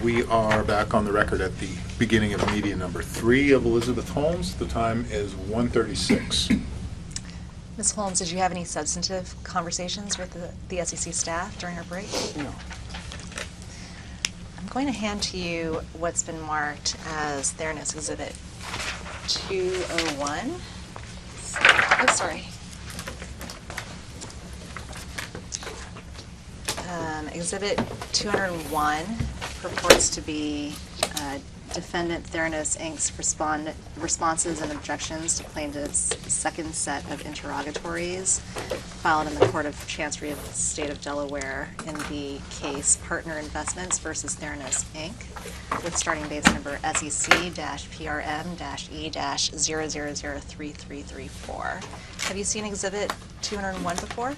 We are back on the record at the beginning of media number 3 of Elizabeth Holmes. The time is 1:36. Ms. Holmes, did you have any substantive conversations with the SEC staff during our break? No. I'm going to hand to you what's been marked as Theranos Exhibit 201. Oh, sorry. Exhibit 201 purports to be Defendant Theranos Inc.'s responses and objections to plaintiff's second set of interrogatories filed in the Court of Chancery of the State of Delaware in the case Partner Investments versus Theranos Inc. with starting dates number SEC-PRM-E-0003334. Have you seen Exhibit 201 before?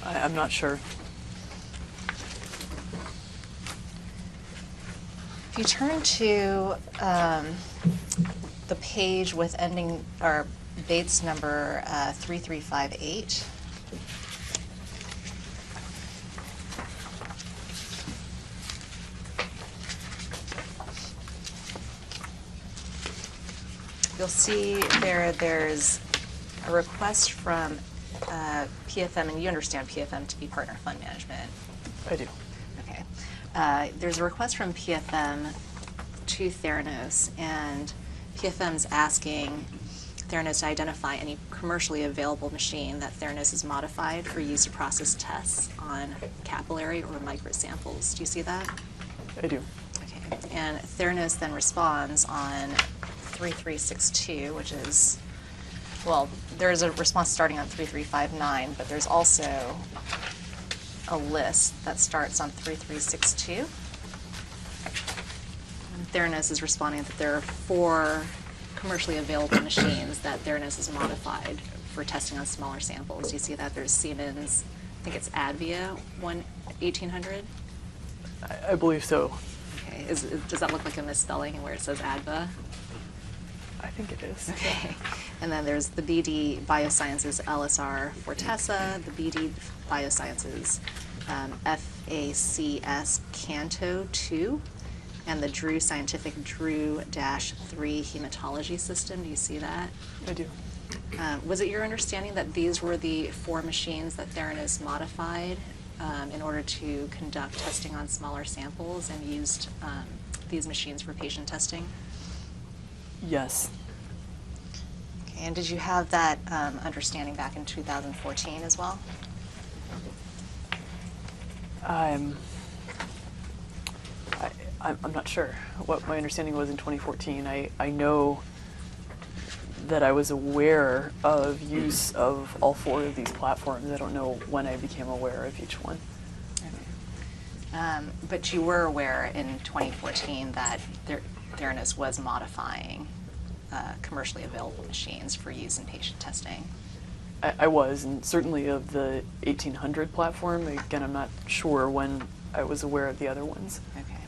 I'm not sure. If you turn to the page with ending or Bates number 3358, you'll see there's a request from PFM, and you understand PFM to be Partner Fund Management. I do. Okay. There's a request from PFM to Theranos, and PFM's asking Theranos to identify any commercially available machine that Theranos has modified for use to process tests on capillary or microsamples. Do you see that? I do. Okay. And Theranos then responds on 3362, which is, well, there's a response starting on 3359, but there's also a list that starts on 3362. And Theranos is responding that there are 4 commercially available machines that Theranos has modified for testing on smaller samples. Do you see that? There's Siemens, I think it's Advia 1800. I believe so. Okay. Does that look like a misspelling where it says Adva? I think it is. Okay. And then there's the BD Biosciences LSR Fortessa, the BD Biosciences FACS Canto 2, and the Drew Scientific Drew-3 Hematology System. Do you see that? I do. Was it your understanding that these were the 4 machines that Theranos modified in order to conduct testing on smaller samples and used these machines for patient testing? Yes. Okay, and did you have that understanding back in 2014 as well? I'm not sure what my understanding was in 2014. I know that I was aware of use of all 4 of these platforms. I don't know when I became aware of each one. Okay. But you were aware in 2014 that Theranos was modifying commercially available machines for use in patient testing. I was, and certainly of the 1800 platform. Again, I'm not sure when I was aware of the other ones. Okay.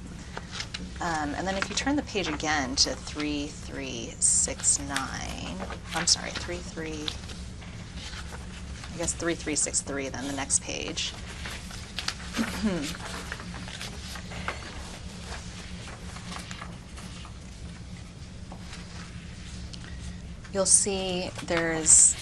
And then if you turn the page again to 3369, I'm sorry, 3363, then the next page. You'll see there's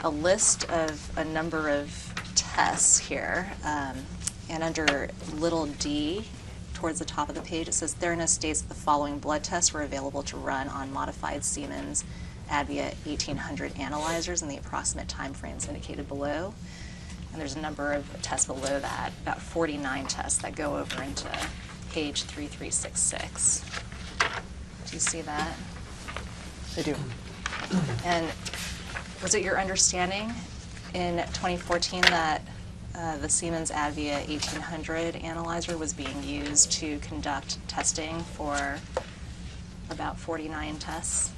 a list of a number of tests here, and under little d, towards the top of the page, it says Theranos states that the following blood tests were available to run on modified Siemens Advia 1800 analyzers in the approximate time frames indicated below. And there's a number of tests below that, about 49 tests that go over into page 3366. Do you see that? I do. And was it your understanding in 2014 that the Siemens Advia 1800 analyzer was being used to conduct testing for about 49 tests?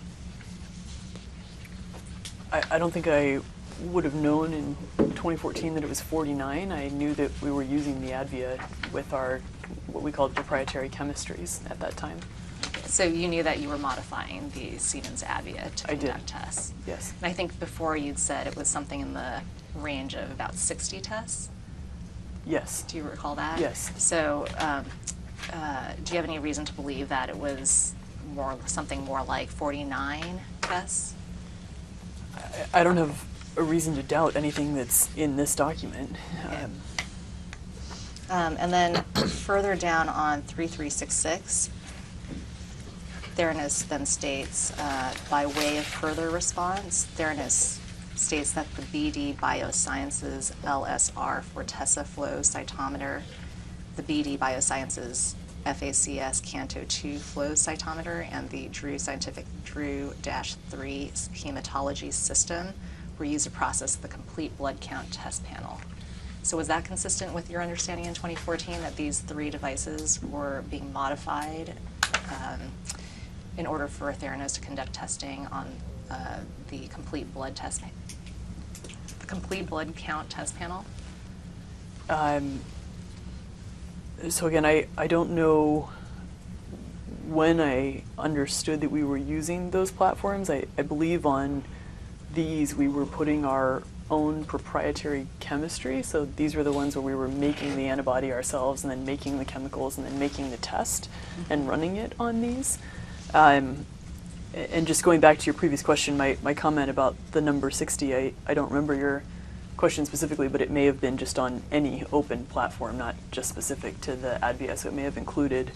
I don't think I would have known in 2014 that it was 49. I knew that we were using the Advia with our, what we called proprietary chemistries at that time. So you knew that you were modifying the Siemens Advia to conduct tests? Yes. And I think before you'd said it was something in the range of about 60 tests? Yes. Do you recall that? Yes. So do you have any reason to believe that it was something more like 49 tests? I don't have a reason to doubt anything that's in this document. Okay. And then further down on 3366, Theranos then states, by way of further response, Theranos states that the BD Biosciences LSR for Tessa flow cytometer, the BD Biosciences FACS Canto 2 flow cytometer, and the Drew Scientific Drew-3 hematology system were used to process the complete blood count test panel. So was that consistent with your understanding in 2014 that these 3 devices were being modified in order for Theranos to conduct testing on the complete blood count test panel? So again, I don't know when I understood that we were using those platforms. I believe on these we were putting our own proprietary chemistry. So these were the ones where we were making the antibody ourselves and then making the chemicals and then making the test and running it on these. And just going back to your previous question, my comment about the number 60, I don't remember your question specifically, but it may have been just on any open platform, not just specific to the ADVIA, so it may have included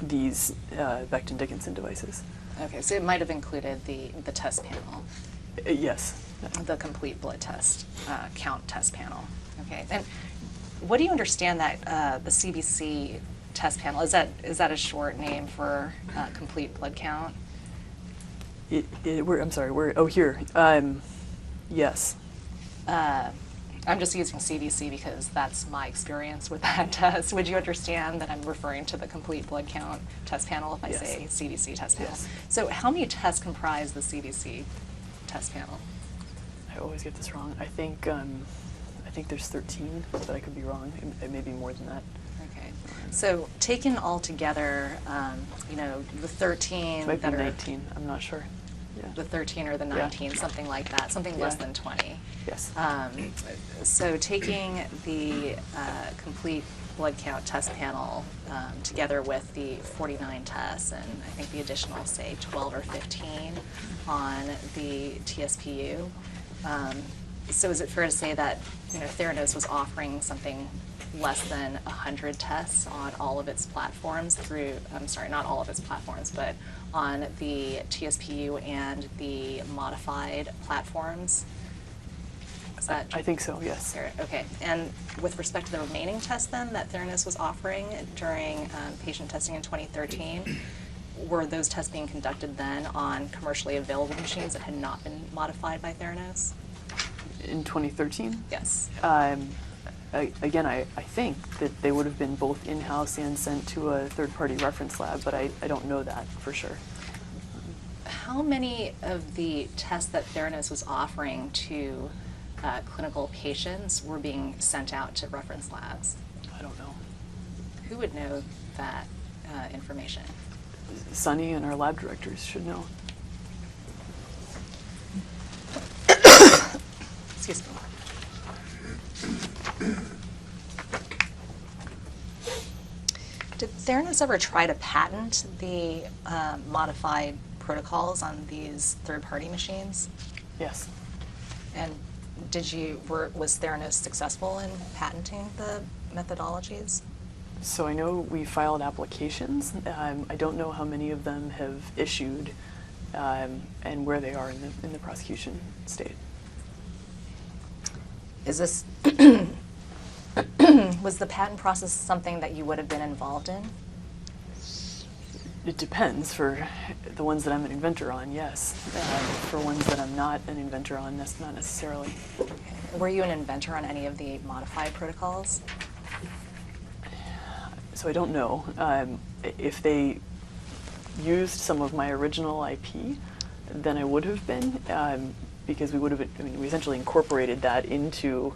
these Becton Dickinson devices. Okay, so it might have included the test panel. Yes. The complete blood test count test panel. Okay, and what do you understand that the CBC test panel is that a short name for complete blood count? I'm sorry. Here. Yes. I'm just using CBC because that's my experience with that test. Would you understand that I'm referring to the complete blood count test panel if I Yes. say CBC test panel? Yes. So how many tests comprise the CBC test panel? I always get this wrong. I think there's 13, but I could be wrong. It may be more than that. Okay. So taken all together, the 13 It might be that are 19. I'm not sure. Yeah. the 13 or the 19, something like that, something less Yeah. than 20. Yes. So taking the complete blood count test panel together with the 49 tests and I think the additional, say, 12 or 15 on the TSPU, so is it fair to say that Theranos was offering something less than 100 tests on all of its platforms not all of its platforms, but on the TSPU and the modified platforms? Is that I think so, yes. fair? Okay, and with respect to the remaining tests then that Theranos was offering during patient testing in 2013, were those tests being conducted then on commercially available machines that had not been modified by Theranos? In 2013? Yes. Again, I think that they would have been both in-house and sent to a third-party reference lab, but I don't know that for sure. How many of the tests that Theranos was offering to clinical patients were being sent out to reference labs? I don't know. Who would know that information? Sunny and our lab directors should know. Excuse me. Did Theranos ever try to patent the modified protocols on these third-party machines? Yes. And was Theranos successful in patenting the methodologies? So I know we filed applications. I don't know how many of them have issued and where they are in the prosecution state. Is this was the patent process something that you would have been involved in? It depends. For the ones that I'm an inventor on, yes. For ones that I'm not an inventor on, that's not necessarily. Were you an inventor on any of the modified protocols? So I don't know. If they used some of my original IP, then I would have been, because we would have, we essentially incorporated that into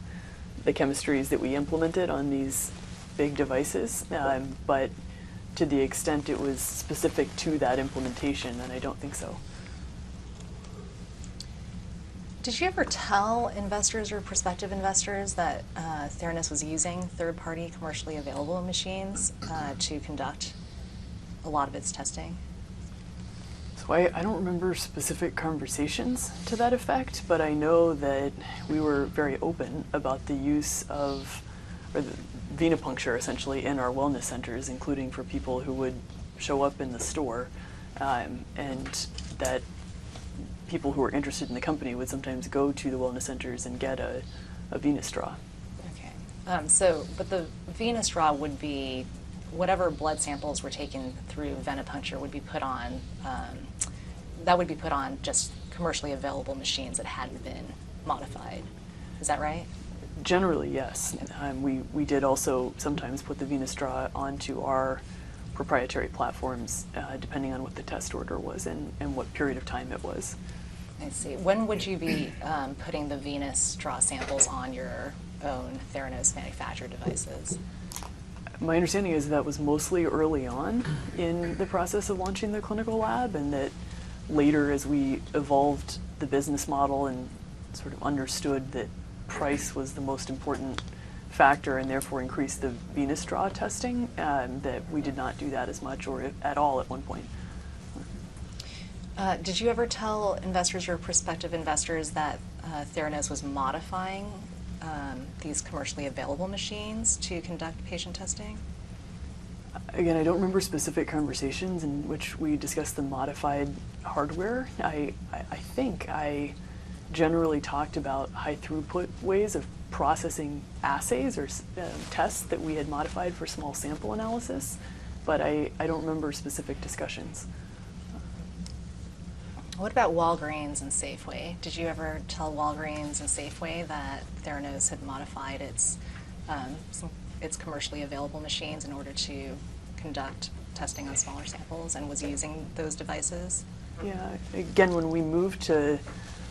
the chemistries that we implemented on these big devices. But to the extent it was specific to that implementation, then I don't think so. Did you ever tell investors or prospective investors that Theranos was using third-party commercially available machines to conduct a lot of its testing? So I don't remember specific conversations to that effect, but I know that we were very open about the use of, or the venipuncture essentially, in our wellness centers, including for people who would show up in the store, and that people who were interested in the company would sometimes go to the wellness centers and get a venous straw. Okay. But the venous straw would be whatever blood samples were taken through venipuncture would be put on. That would be put on just commercially available machines that hadn't been modified. Is that right? Generally, yes. We did also sometimes put the venous straw onto our proprietary platforms, depending on what the test order was and what period of time it was. I see. When would you be putting the venous straw samples on your own Theranos manufactured devices? My understanding is that was mostly early on in the process of launching the clinical lab, and that later, as we evolved the business model and sort of understood that price was the most important factor and therefore increased the venous straw testing, that we did not do that as much or at all at one point. Did you ever tell investors or prospective investors that Theranos was modifying these commercially available machines to conduct patient testing? Again, I don't remember specific conversations in which we discussed the modified hardware. I think I generally talked about high throughput ways of processing assays or tests that we had modified for small sample analysis, but I don't remember specific discussions. What about Walgreens and Safeway? Did you ever tell Walgreens and Safeway that Theranos had modified its commercially available machines in order to conduct testing on smaller samples and was using those devices? Yeah, again, when we moved to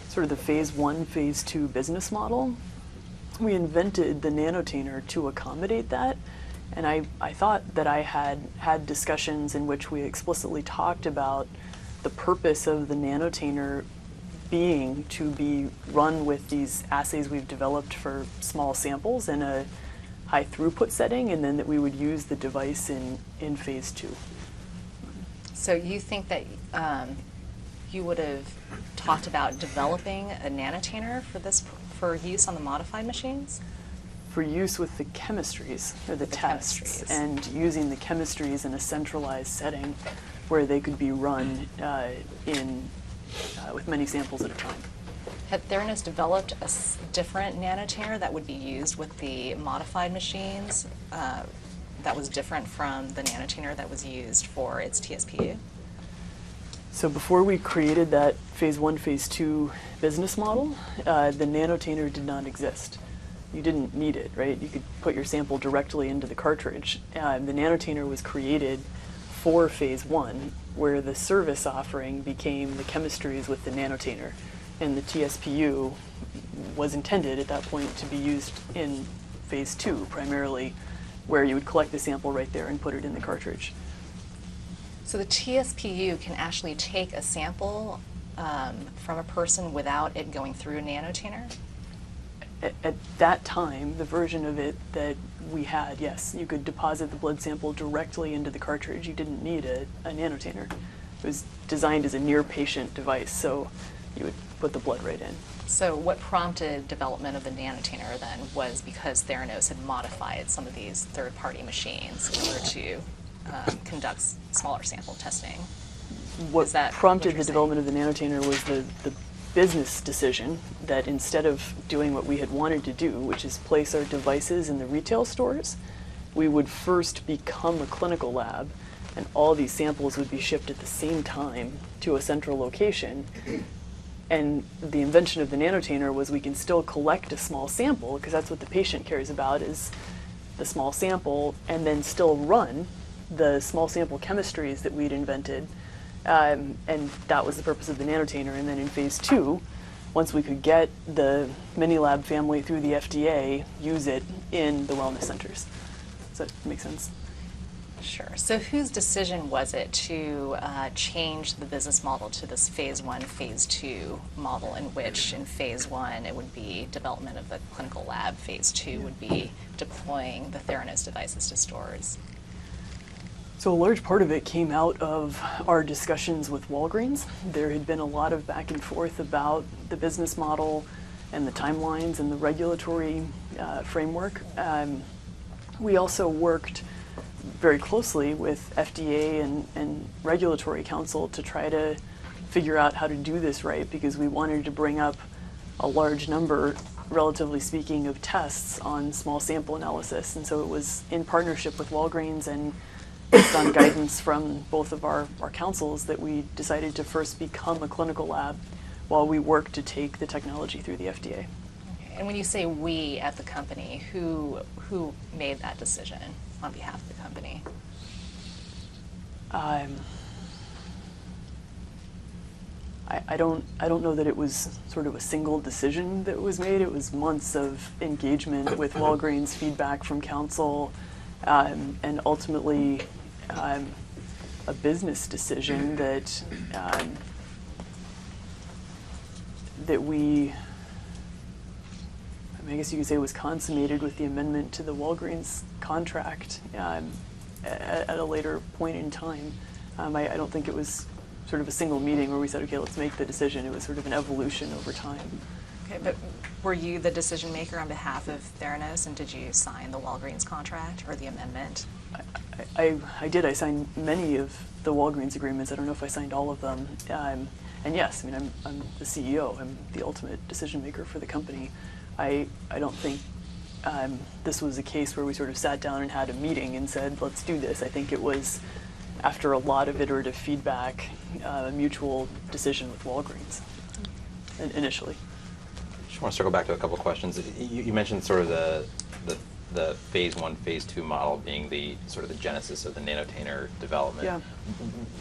sort of the phase 1, phase 2 business model, we invented the nanotainer to accommodate that. And I thought that I had discussions in which we explicitly talked about the purpose of the nanotainer being to be run with these assays we've developed for small samples in a high throughput setting, and then that we would use the device in phase 2. So you think that you would have talked about developing a nanotainer for use on the modified machines? For use with the chemistries, or the tests, and using the chemistries in a centralized setting where they could be run with many samples at a time. Had Theranos developed a different nanotainer that would be used with the modified machines that was different from the nanotainer that was used for its TSPU? So before we created that phase 1, phase 2 business model, the nanotainer did not exist. You didn't need it, right? You could put your sample directly into the cartridge. The nanotainer was created for phase 1, where the service offering became the chemistries with the nanotainer. And the TSPU was intended at that point to be used in phase 2, primarily, where you would collect the sample right there and put it in the cartridge. So the TSPU can actually take a sample from a person without it going through a nanotainer? At that time, the version of it that we had, yes, you could deposit the blood sample directly into the cartridge. You didn't need a nanotainer. It was designed as a near-patient device, so you would put the blood right in. So what prompted development of the nanotainer then was because Theranos had modified some of these third-party machines in order to conduct smaller sample testing. What prompted the development of the nanotainer was the business decision that instead of doing what we had wanted to do, which is place our devices in the retail stores, we would first become a clinical lab, and all these samples would be shipped at the same time to a central location. And the invention of the nanotainer was we can still collect a small sample, because that's what the patient cares about, is the small sample, and then still run the small sample chemistries that we'd invented. And that was the purpose of the nanotainer. And then in phase 2, once we could get the mini-lab family through the FDA, use it in the wellness centers. Does that make sense? Sure. So whose decision was it to change the business model to this phase 1, phase 2 model, in which in phase 1 it would be development of the clinical lab, phase 2 would be deploying the Theranos devices to stores? So a large part of it came out of our discussions with Walgreens. There had been a lot of back and forth about the business model and the timelines and the regulatory framework. We also worked very closely with FDA and regulatory counsel to try to figure out how to do this right, because we wanted to bring up a large number, relatively speaking, of tests on small sample analysis. And so it was in partnership with Walgreens and based on guidance from both of our councils that we decided to first become a clinical lab while we worked to take the technology through the FDA. Okay. And when you say we at the company, who made that decision on behalf of the company? I don't know that it was sort of a single decision that was made. It was months of engagement with Walgreens, feedback from council, and ultimately a business decision that we, I guess you could say, was consummated with the amendment to the Walgreens contract at a later point in time. I don't think it was sort of a single meeting where we said, okay, let's make the decision. It was sort of an evolution over time. Okay, but were you the decision maker on behalf of Theranos, and did you sign the Walgreens contract or the amendment? I did. I signed many of the Walgreens agreements. I don't know if I signed all of them. And yes, I mean, I'm the CEO. I'm the ultimate decision maker for the company. I don't think this was a case where we sort of sat down and had a meeting and said, let's do this. I think it was after a lot of iterative feedback, a mutual decision with Walgreens initially. I just want to circle back to a couple of questions. You mentioned sort of the phase 1, phase 2 model being the sort of the genesis of the nanotainer development. Yeah.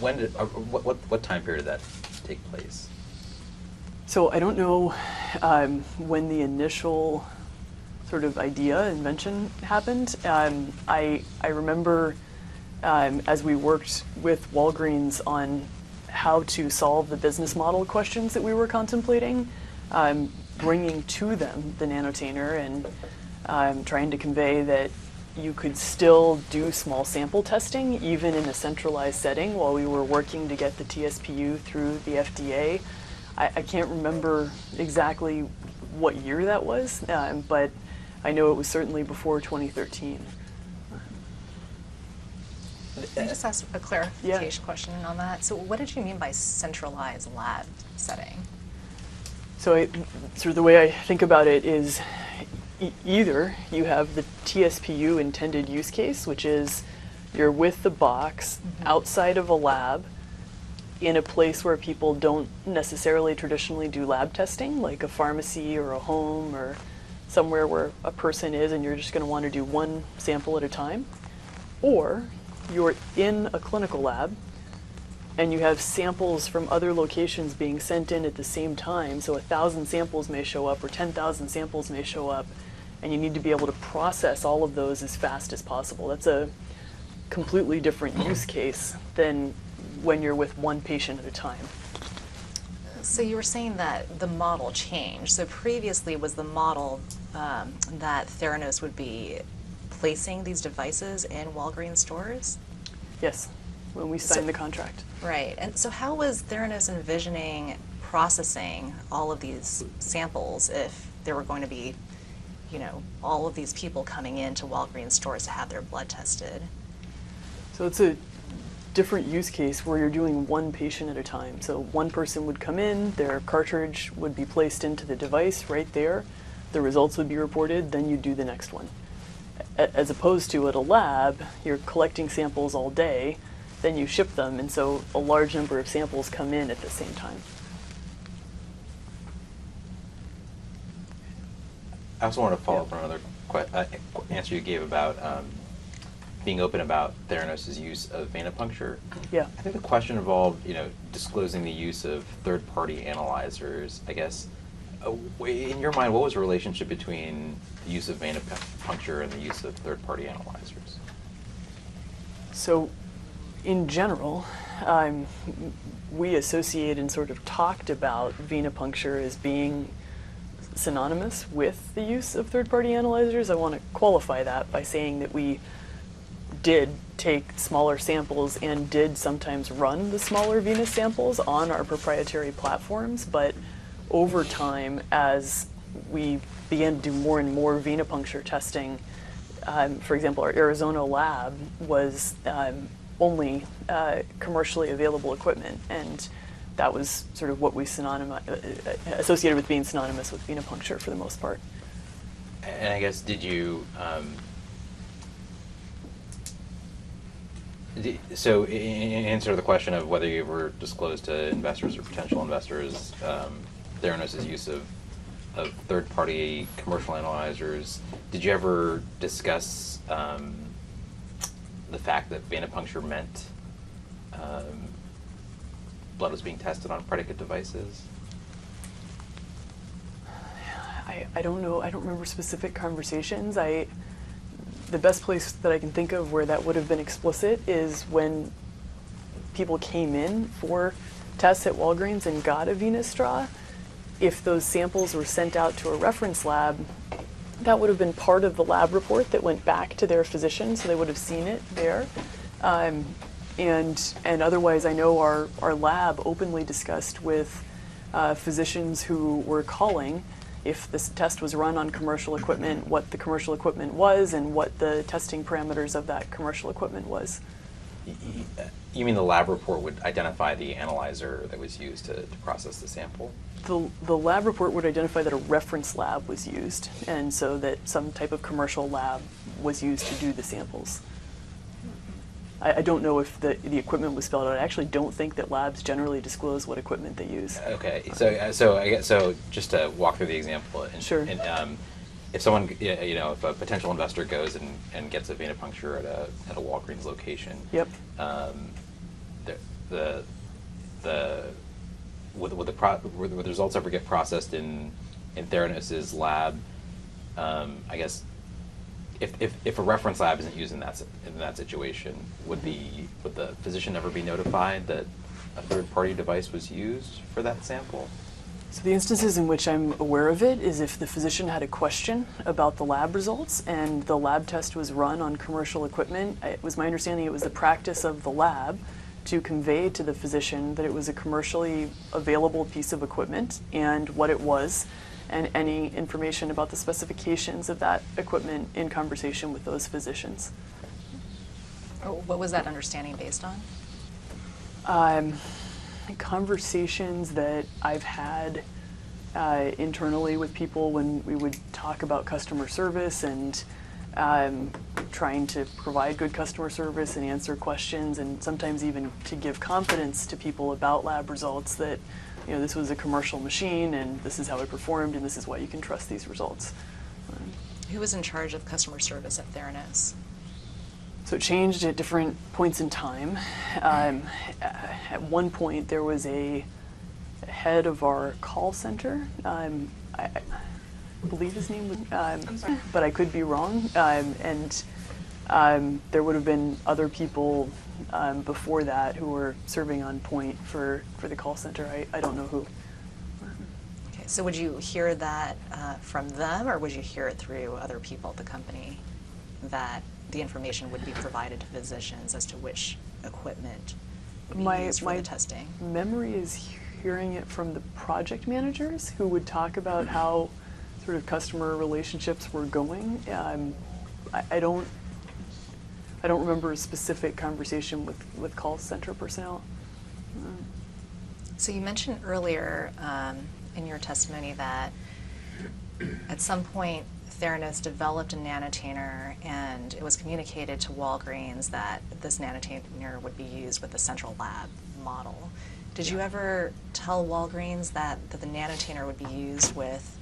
When did, what time period did that take place? So I don't know when the initial sort of idea, invention happened. I remember as we worked with Walgreens on how to solve the business model questions that we were contemplating, bringing to them the nanotainer and trying to convey that you could still do small sample testing even in a centralized setting while we were working to get the TSPU through the FDA. I can't remember exactly what year that was, but I know it was certainly before 2013. Can I just ask a clarification question on that? So what did you mean by centralized lab setting? So sort of the way I think about it is either you have the TSPU intended use case, which is you're with the box outside of a lab in a place where people don't necessarily traditionally do lab testing, like a pharmacy or a home or somewhere where a person is and you're just going to want to do one sample at a time. Or you're in a clinical lab and you have samples from other locations being sent in at the same time, so 1,000 samples may show up or 10,000 samples may show up, and you need to be able to process all of those as fast as possible. That's a completely different use case than when you're with one patient at a time. So you were saying that the model changed. So previously was the model that Theranos would be placing these devices in Walgreens stores? Yes, when we signed the contract. Right. And so how was Theranos envisioning processing all of these samples if there were going to be, you know, all of these people coming into Walgreens stores to have their blood tested? So it's a different use case where you're doing one patient at a time. So one person would come in, their cartridge would be placed into the device right there, the results would be reported, then you do the next one. As opposed to at a lab, you're collecting samples all day, then you ship them, and so a large number of samples come in at the same time. I also want to follow up on another answer you gave about being open about Theranos' use of venipuncture. Yeah. I think the question involved, disclosing the use of third-party analyzers. I guess, in your mind, what was the relationship between the use of venipuncture and the use of third-party analyzers? So, in general, we associate and sort of talked about venipuncture as being synonymous with the use of third-party analyzers. I want to qualify that by saying that we did take smaller samples and did sometimes run the smaller venous samples on our proprietary platforms, but over time, as we began to do more and more venipuncture testing, for example, our Arizona lab was only commercially available equipment, and that was sort of what we associated with being synonymous with venipuncture for the most part. And I guess, did you, so in answer to the question of whether you ever disclosed to investors or potential investors Theranos' use of third-party commercial analyzers, did you ever discuss the fact that venipuncture meant blood was being tested on predicate devices? I don't know. I don't remember specific conversations. The best place that I can think of where that would have been explicit is when people came in for tests at Walgreens and got a venous straw. If those samples were sent out to a reference lab, that would have been part of the lab report that went back to their physician, so they would have seen it there. And otherwise, I know our lab openly discussed with physicians who were calling, if this test was run on commercial equipment, what the commercial equipment was and what the testing parameters of that commercial equipment was. You mean the lab report would identify the analyzer that was used to process the sample? The lab report would identify that a reference lab was used, and so that some type of commercial lab was used to do the samples. I don't know if the equipment was spelled out. I actually don't think that labs generally disclose what equipment they use. Okay, so I guess, just to walk through the example. And, Sure. And if someone, if a potential investor goes and gets a venipuncture at a Walgreens location, Yep. Would the results ever get processed in Theranos' lab? I guess if a reference lab isn't used in that situation, would the physician ever be notified that a third-party device was used for that sample? So the instances in which I'm aware of it is if the physician had a question about the lab results and the lab test was run on commercial equipment. It was my understanding it was the practice of the lab to convey to the physician that it was a commercially available piece of equipment and what it was, and any information about the specifications of that equipment in conversation with those physicians. What was that understanding based on? Conversations that I've had internally with people when we would talk about customer service and trying to provide good customer service and answer questions, and sometimes even to give confidence to people about lab results that this was a commercial machine and this is how it performed and this is why you can trust these results. Who was in charge of customer service at Theranos? So it changed at different points in time. At one point there was a head of our call center. I believe his name was, but I could be wrong. And there would have been other people before that who were serving on point for the call center. I don't know who. Okay, so would you hear that from them, or would you hear it through other people at the company, that the information would be provided to physicians as to which equipment would be used for the testing? My memory is hearing it from the project managers who would talk about how sort of customer relationships were going. I don't remember a specific conversation with call center personnel. So you mentioned earlier in your testimony that at some point Theranos developed a nanotainer and it was communicated to Walgreens that this nanotainer would be used with the central lab model. Did you ever tell Walgreens that the nanotainer would be used with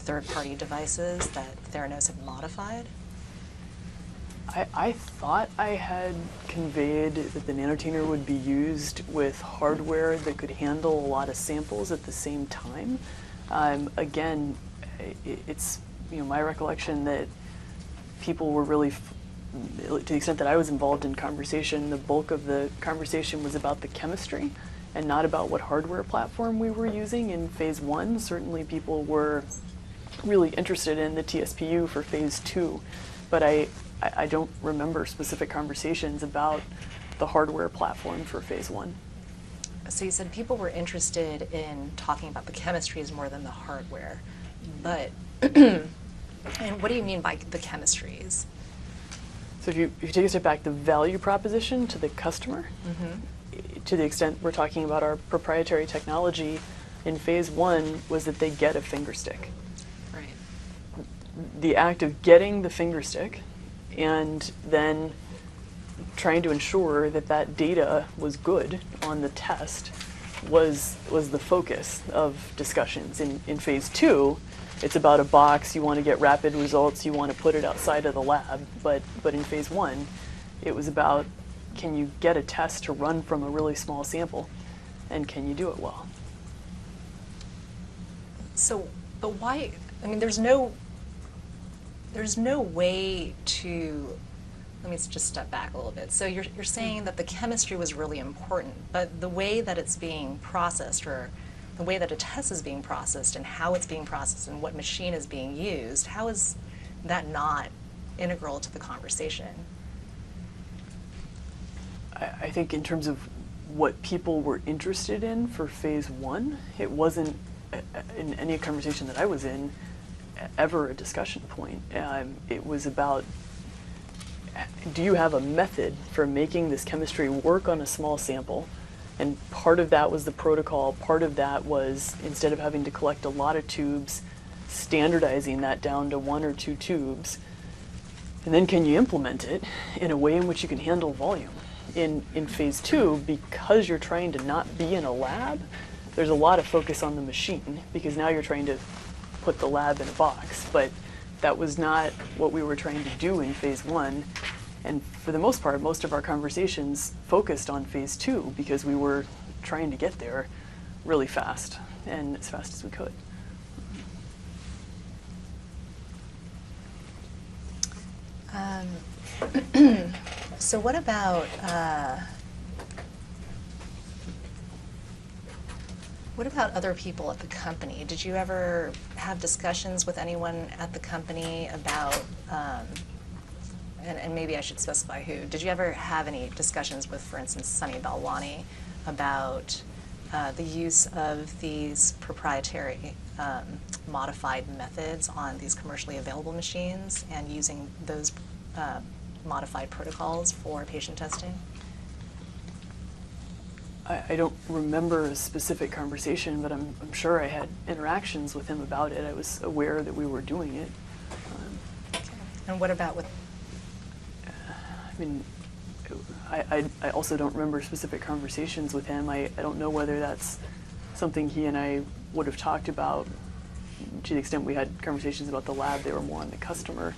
third-party devices that Theranos had modified? I thought I had conveyed that the nanotainer would be used with hardware that could handle a lot of samples at the same time. Again, it's my recollection that people were really to the extent that I was involved in conversation, the bulk of the conversation was about the chemistry and not about what hardware platform we were using in phase 1. Certainly people were really interested in the TSPU for phase 2, but I don't remember specific conversations about the hardware platform for phase 1. So you said people were interested in talking about the chemistries more than the hardware, but, and what do you mean by the chemistries? So if you take a step back, the value proposition to the customer, to the extent we're talking about our proprietary technology in phase 1, was that they get a finger stick. Right. The act of getting the finger stick and then trying to ensure that that data was good on the test was the focus of discussions. In phase 2, it's about a box, you want to get rapid results, you want to put it outside of the lab, but in phase 1, it was about, can you get a test to run from a really small sample, and can you do it well? So, but why, I mean, there's no way to, let me just step back a little bit. So you're saying that the chemistry was really important, but the way that it's being processed, or the way that a test is being processed and how it's being processed and what machine is being used, how is that not integral to the conversation? I think in terms of what people were interested in for phase 1, it wasn't, in any conversation that I was in, ever a discussion point. It was about, do you have a method for making this chemistry work on a small sample? And part of that was the protocol, part of that was, instead of having to collect a lot of tubes, standardizing that down to 1 or 2 tubes. And then can you implement it in a way in which you can handle volume? In phase 2, because you're trying to not be in a lab, there's a lot of focus on the machine, because now you're trying to put the lab in a box. But that was not what we were trying to do in phase 1. And for the most part, most of our conversations focused on phase 2 because we were trying to get there really fast, and as fast as we could. So what about other people at the company? Did you ever have discussions with anyone at the company about, and maybe I should specify who, did you ever have any discussions with, for instance, Sunny Balwani about the use of these proprietary modified methods on these commercially available machines and using those modified protocols for patient testing? I don't remember a specific conversation, but I'm sure I had interactions with him about it. I was aware that we were doing it. Okay. And what about with? I mean, I also don't remember specific conversations with him. I don't know whether that's something he and I would have talked about. To the extent we had conversations about the lab, they were more on the customer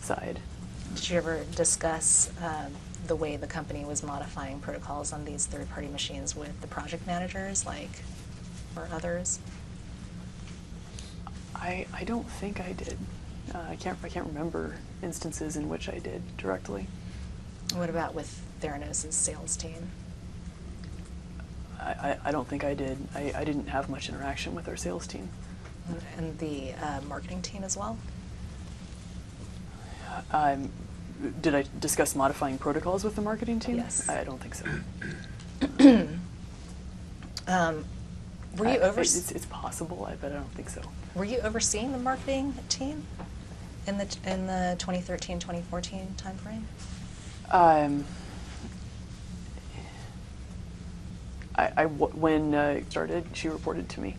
side. Did you ever discuss the way the company was modifying protocols on these third-party machines with the project managers, or others? I don't think I did. I can't remember instances in which I did directly. What about with Theranos' sales team? I don't think I did. I didn't have much interaction with our sales team. And the marketing team as well? Did I discuss modifying protocols with the marketing team? Yes. I don't think so. Were you It's possible, but I don't think so. Were you overseeing the marketing team in the 2013-2014 timeframe? When it started, she reported to me.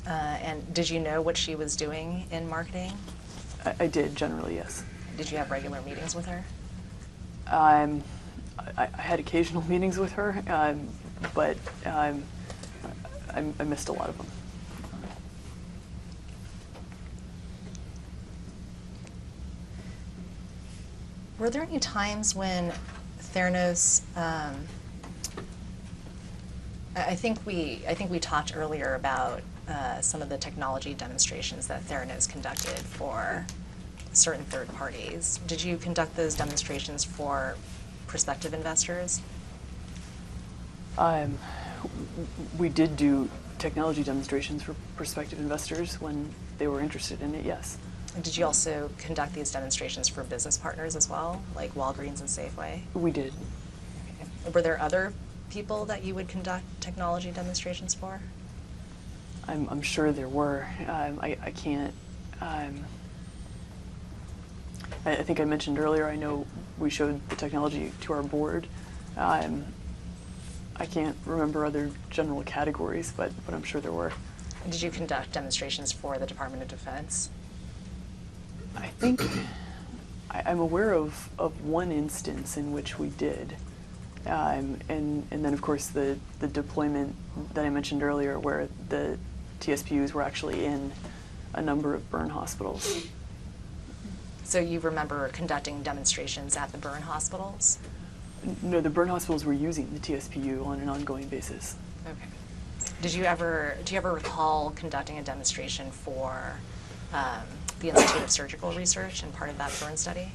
And did you know what she was doing in marketing? I did, generally, yes. Did you have regular meetings with her? I had occasional meetings with her, but I missed a lot of them. Were there any times when Theranos, I think we talked earlier about some of the technology demonstrations that Theranos conducted for certain third parties. Did you conduct those demonstrations for prospective investors? We did do technology demonstrations for prospective investors when they were interested in it, yes. And did you also conduct these demonstrations for business partners as well, like Walgreens and Safeway? We did. Okay. Were there other people that you would conduct technology demonstrations for? I'm sure there were. I can't. I think I mentioned earlier, I know we showed the technology to our board. I can't remember other general categories, but I'm sure there were. Did you conduct demonstrations for the Department of Defense? I think I'm aware of one instance in which we did. And then, of course, the deployment that I mentioned earlier, where the TSPUs were actually in a number of burn hospitals. So you remember conducting demonstrations at the burn hospitals? No, the burn hospitals were using the TSPU on an ongoing basis. Okay. Do you ever recall conducting a demonstration for the Institute of Surgical Research and part of that burn study?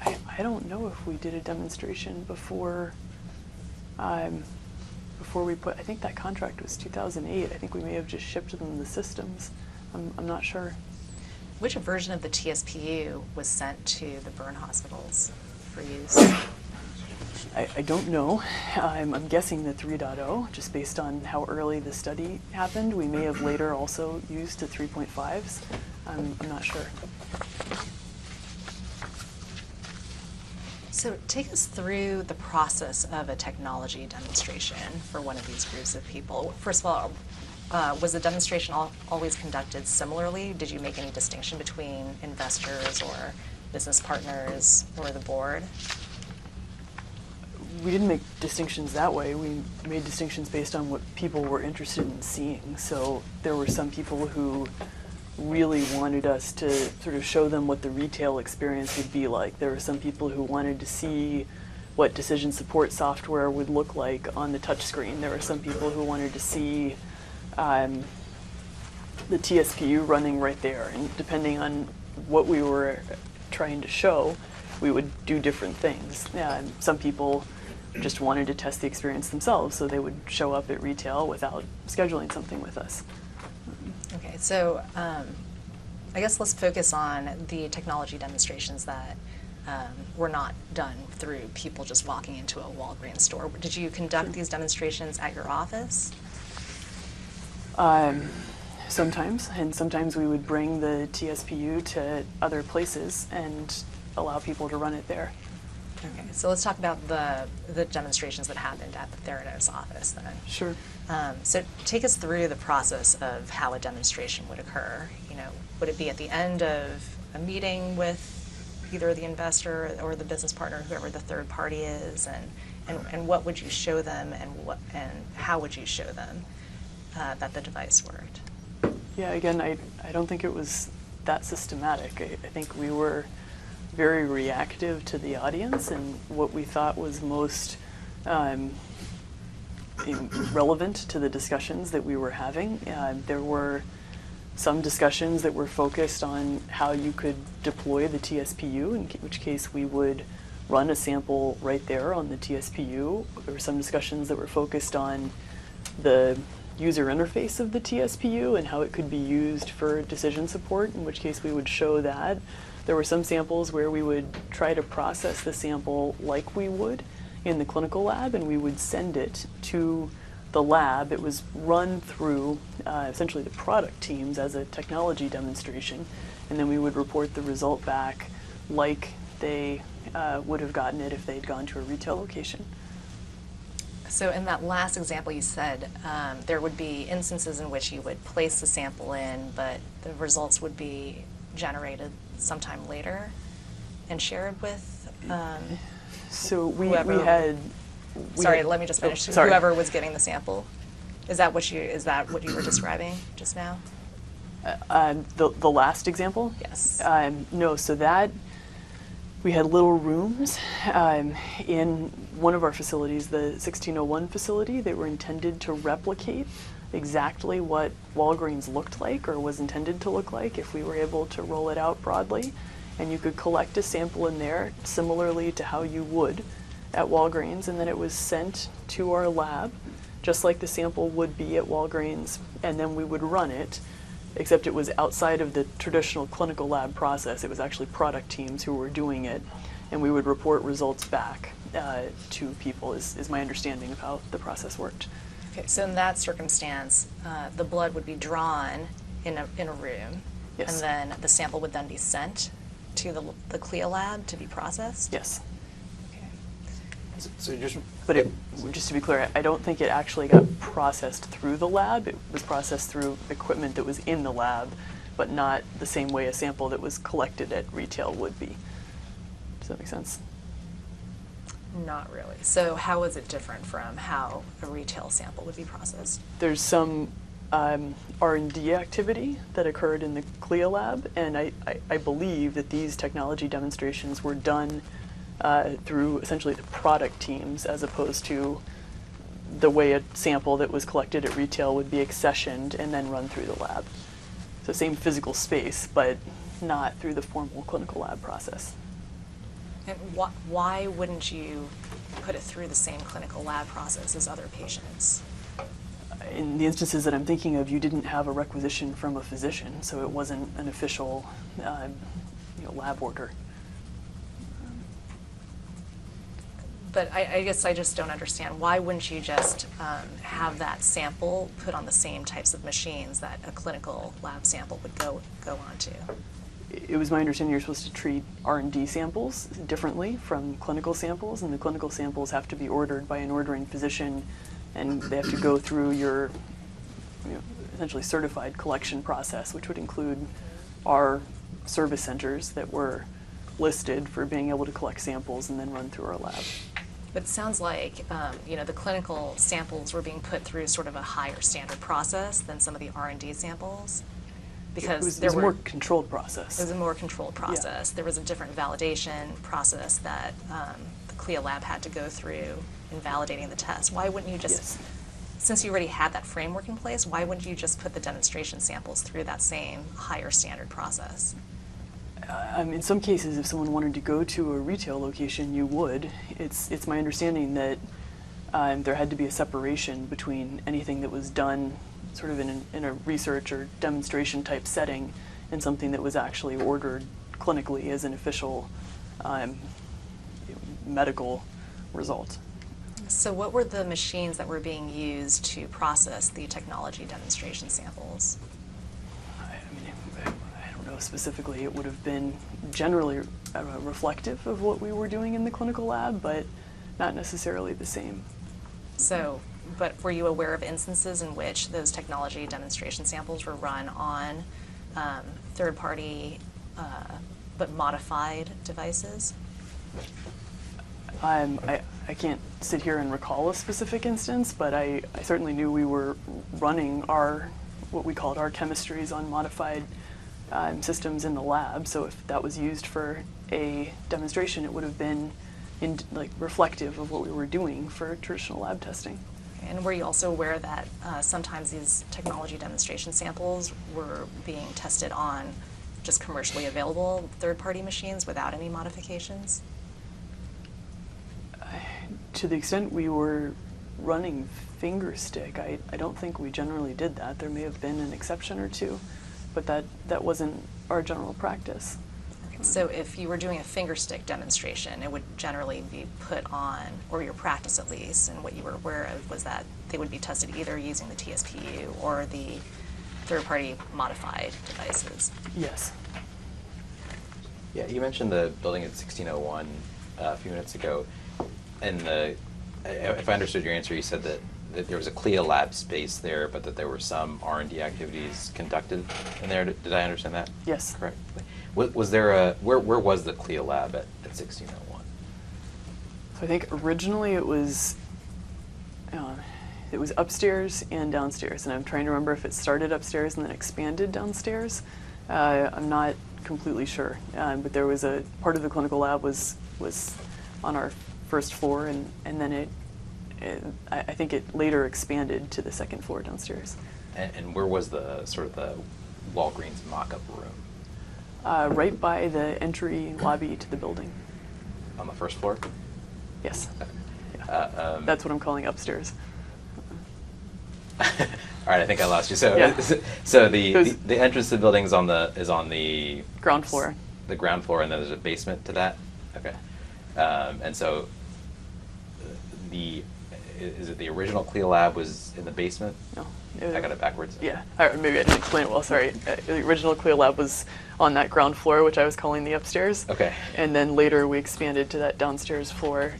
I don't know if we did a demonstration before we put, I think that contract was 2008. I think we may have just shipped them the systems. I'm not sure. Which version of the TSPU was sent to the burn hospitals for use? I don't know. I'm guessing the 3.0, just based on how early the study happened. We may have later also used the 3.5s. I'm not sure. So take us through the process of a technology demonstration for one of these groups of people. First of all, was the demonstration always conducted similarly? Did you make any distinction between investors or business partners or the board? We didn't make distinctions that way. We made distinctions based on what people were interested in seeing. So there were some people who really wanted us to sort of show them what the retail experience would be like. There were some people who wanted to see what decision support software would look like on the touchscreen. There were some people who wanted to see the TSPU running right there. And depending on what we were trying to show, we would do different things. Some people just wanted to test the experience themselves, so they would show up at retail without scheduling something with us. Okay, so I guess let's focus on the technology demonstrations that were not done through people just walking into a Walgreens store. Did you conduct these demonstrations at your office? Sometimes, and sometimes we would bring the TSPU to other places and allow people to run it there. Okay, so let's talk about the demonstrations that happened at the Theranos office then. Sure. So take us through the process of how a demonstration would occur. You know, would it be at the end of a meeting with either the investor or the business partner, whoever the third party is, and what would you show them, and how would you show them that the device worked? Yeah, again, I don't think it was that systematic. I think we were very reactive to the audience and what we thought was most relevant to the discussions that we were having. There were some discussions that were focused on how you could deploy the TSPU, in which case we would run a sample right there on the TSPU. There were some discussions that were focused on the user interface of the TSPU and how it could be used for decision support, in which case we would show that. There were some samples where we would try to process the sample like we would in the clinical lab, and we would send it to the lab. It was run through essentially the product teams as a technology demonstration, and then we would report the result back like they would have gotten it if they'd gone to a retail location. So in that last example you said there would be instances in which you would place the sample in, but the results would be generated sometime later and shared with So we whoever. had. Sorry, let me just finish. Sorry. Whoever was getting the sample. Is that what you were describing just now? The last example? Yes. No, so that we had little rooms in one of our facilities, the 1601 facility. They were intended to replicate exactly what Walgreens looked like or was intended to look like if we were able to roll it out broadly. And you could collect a sample in there similarly to how you would at Walgreens, and then it was sent to our lab, just like the sample would be at Walgreens, and then we would run it, except it was outside of the traditional clinical lab process. It was actually product teams who were doing it, and we would report results back to people, is my understanding of how the process worked. Okay, so in that circumstance, the blood would be drawn in a room, Yes. and then the sample would then be sent to the CLIA lab to be processed? Yes. Okay. So just, But just to be clear, I don't think it actually got processed through the lab. It was processed through equipment that was in the lab, but not the same way a sample that was collected at retail would be. Does that make sense? Not really. So how is it different from how a retail sample would be processed? There's some R&D activity that occurred in the CLIA lab, and I believe that these technology demonstrations were done through essentially the product teams, as opposed to the way a sample that was collected at retail would be accessioned and then run through the lab. So same physical space, but not through the formal clinical lab process. And why wouldn't you put it through the same clinical lab process as other patients? In the instances that I'm thinking of, you didn't have a requisition from a physician, so it wasn't an official lab order. But I guess I just don't understand. Why wouldn't you just have that sample put on the same types of machines that a clinical lab sample would go onto? It was my understanding you're supposed to treat R&D samples differently from clinical samples, and the clinical samples have to be ordered by an ordering physician, and they have to go through your essentially certified collection process, which would include our service centers that were listed for being able to collect samples and then run through our lab. But it sounds like the clinical samples were being put through sort of a higher standard process than some of the R&D samples, because it was a more controlled process. It was a more controlled process. Yeah. There was a different validation process that the CLIA lab had to go through in validating the test. Why wouldn't you just, Yes. since you already had that framework in place, why wouldn't you just put the demonstration samples through that same higher standard process? In some cases, if someone wanted to go to a retail location, you would. It's my understanding that there had to be a separation between anything that was done sort of in a research or demonstration type setting and something that was actually ordered clinically as an official medical result. So what were the machines that were being used to process the technology demonstration samples? I don't know specifically. It would have been generally reflective of what we were doing in the clinical lab, but not necessarily the same. So, but were you aware of instances in which those technology demonstration samples were run on third-party but modified devices? I can't sit here and recall a specific instance, but I certainly knew we were running what we called our chemistries on modified systems in the lab. So if that was used for a demonstration, it would have been reflective of what we were doing for traditional lab testing. And were you also aware that sometimes these technology demonstration samples were being tested on just commercially available third-party machines without any modifications? To the extent we were running fingerstick, I don't think we generally did that. There may have been an exception or two, but that wasn't our general practice. Okay, so if you were doing a fingerstick demonstration, it would generally be put on, or your practice at least, and what you were aware of was that they would be tested either using the TSPU or the third-party modified devices. Yes. Yeah, you mentioned the building at 1601 a few minutes ago, and if I understood your answer, you said that there was a CLIA lab space there, but that there were some R&D activities conducted in there. Did I understand that? Yes. Correctly. Was there where was the CLIA lab at 1601? So I think originally it was upstairs and downstairs, and I'm trying to remember if it started upstairs and then expanded downstairs. I'm not completely sure, but there was a part of the clinical lab was on our first floor, and then it I think it later expanded to the second floor downstairs. And where was the sort of the Walgreens mock-up room? Right by the entry lobby to the building. On the first floor? Yes. Yeah. That's what I'm calling upstairs. All right, I think I lost you. So, Yeah. so the entrance to the building is on the Ground floor. The ground floor, and then there's a basement to that. Okay, and so is it the original CLIA lab was in the basement? No. I got it backwards. Yeah, maybe I didn't explain it well, sorry. The original CLIA lab was on that ground floor, which I was calling the upstairs. Okay. And then later we expanded to that downstairs floor,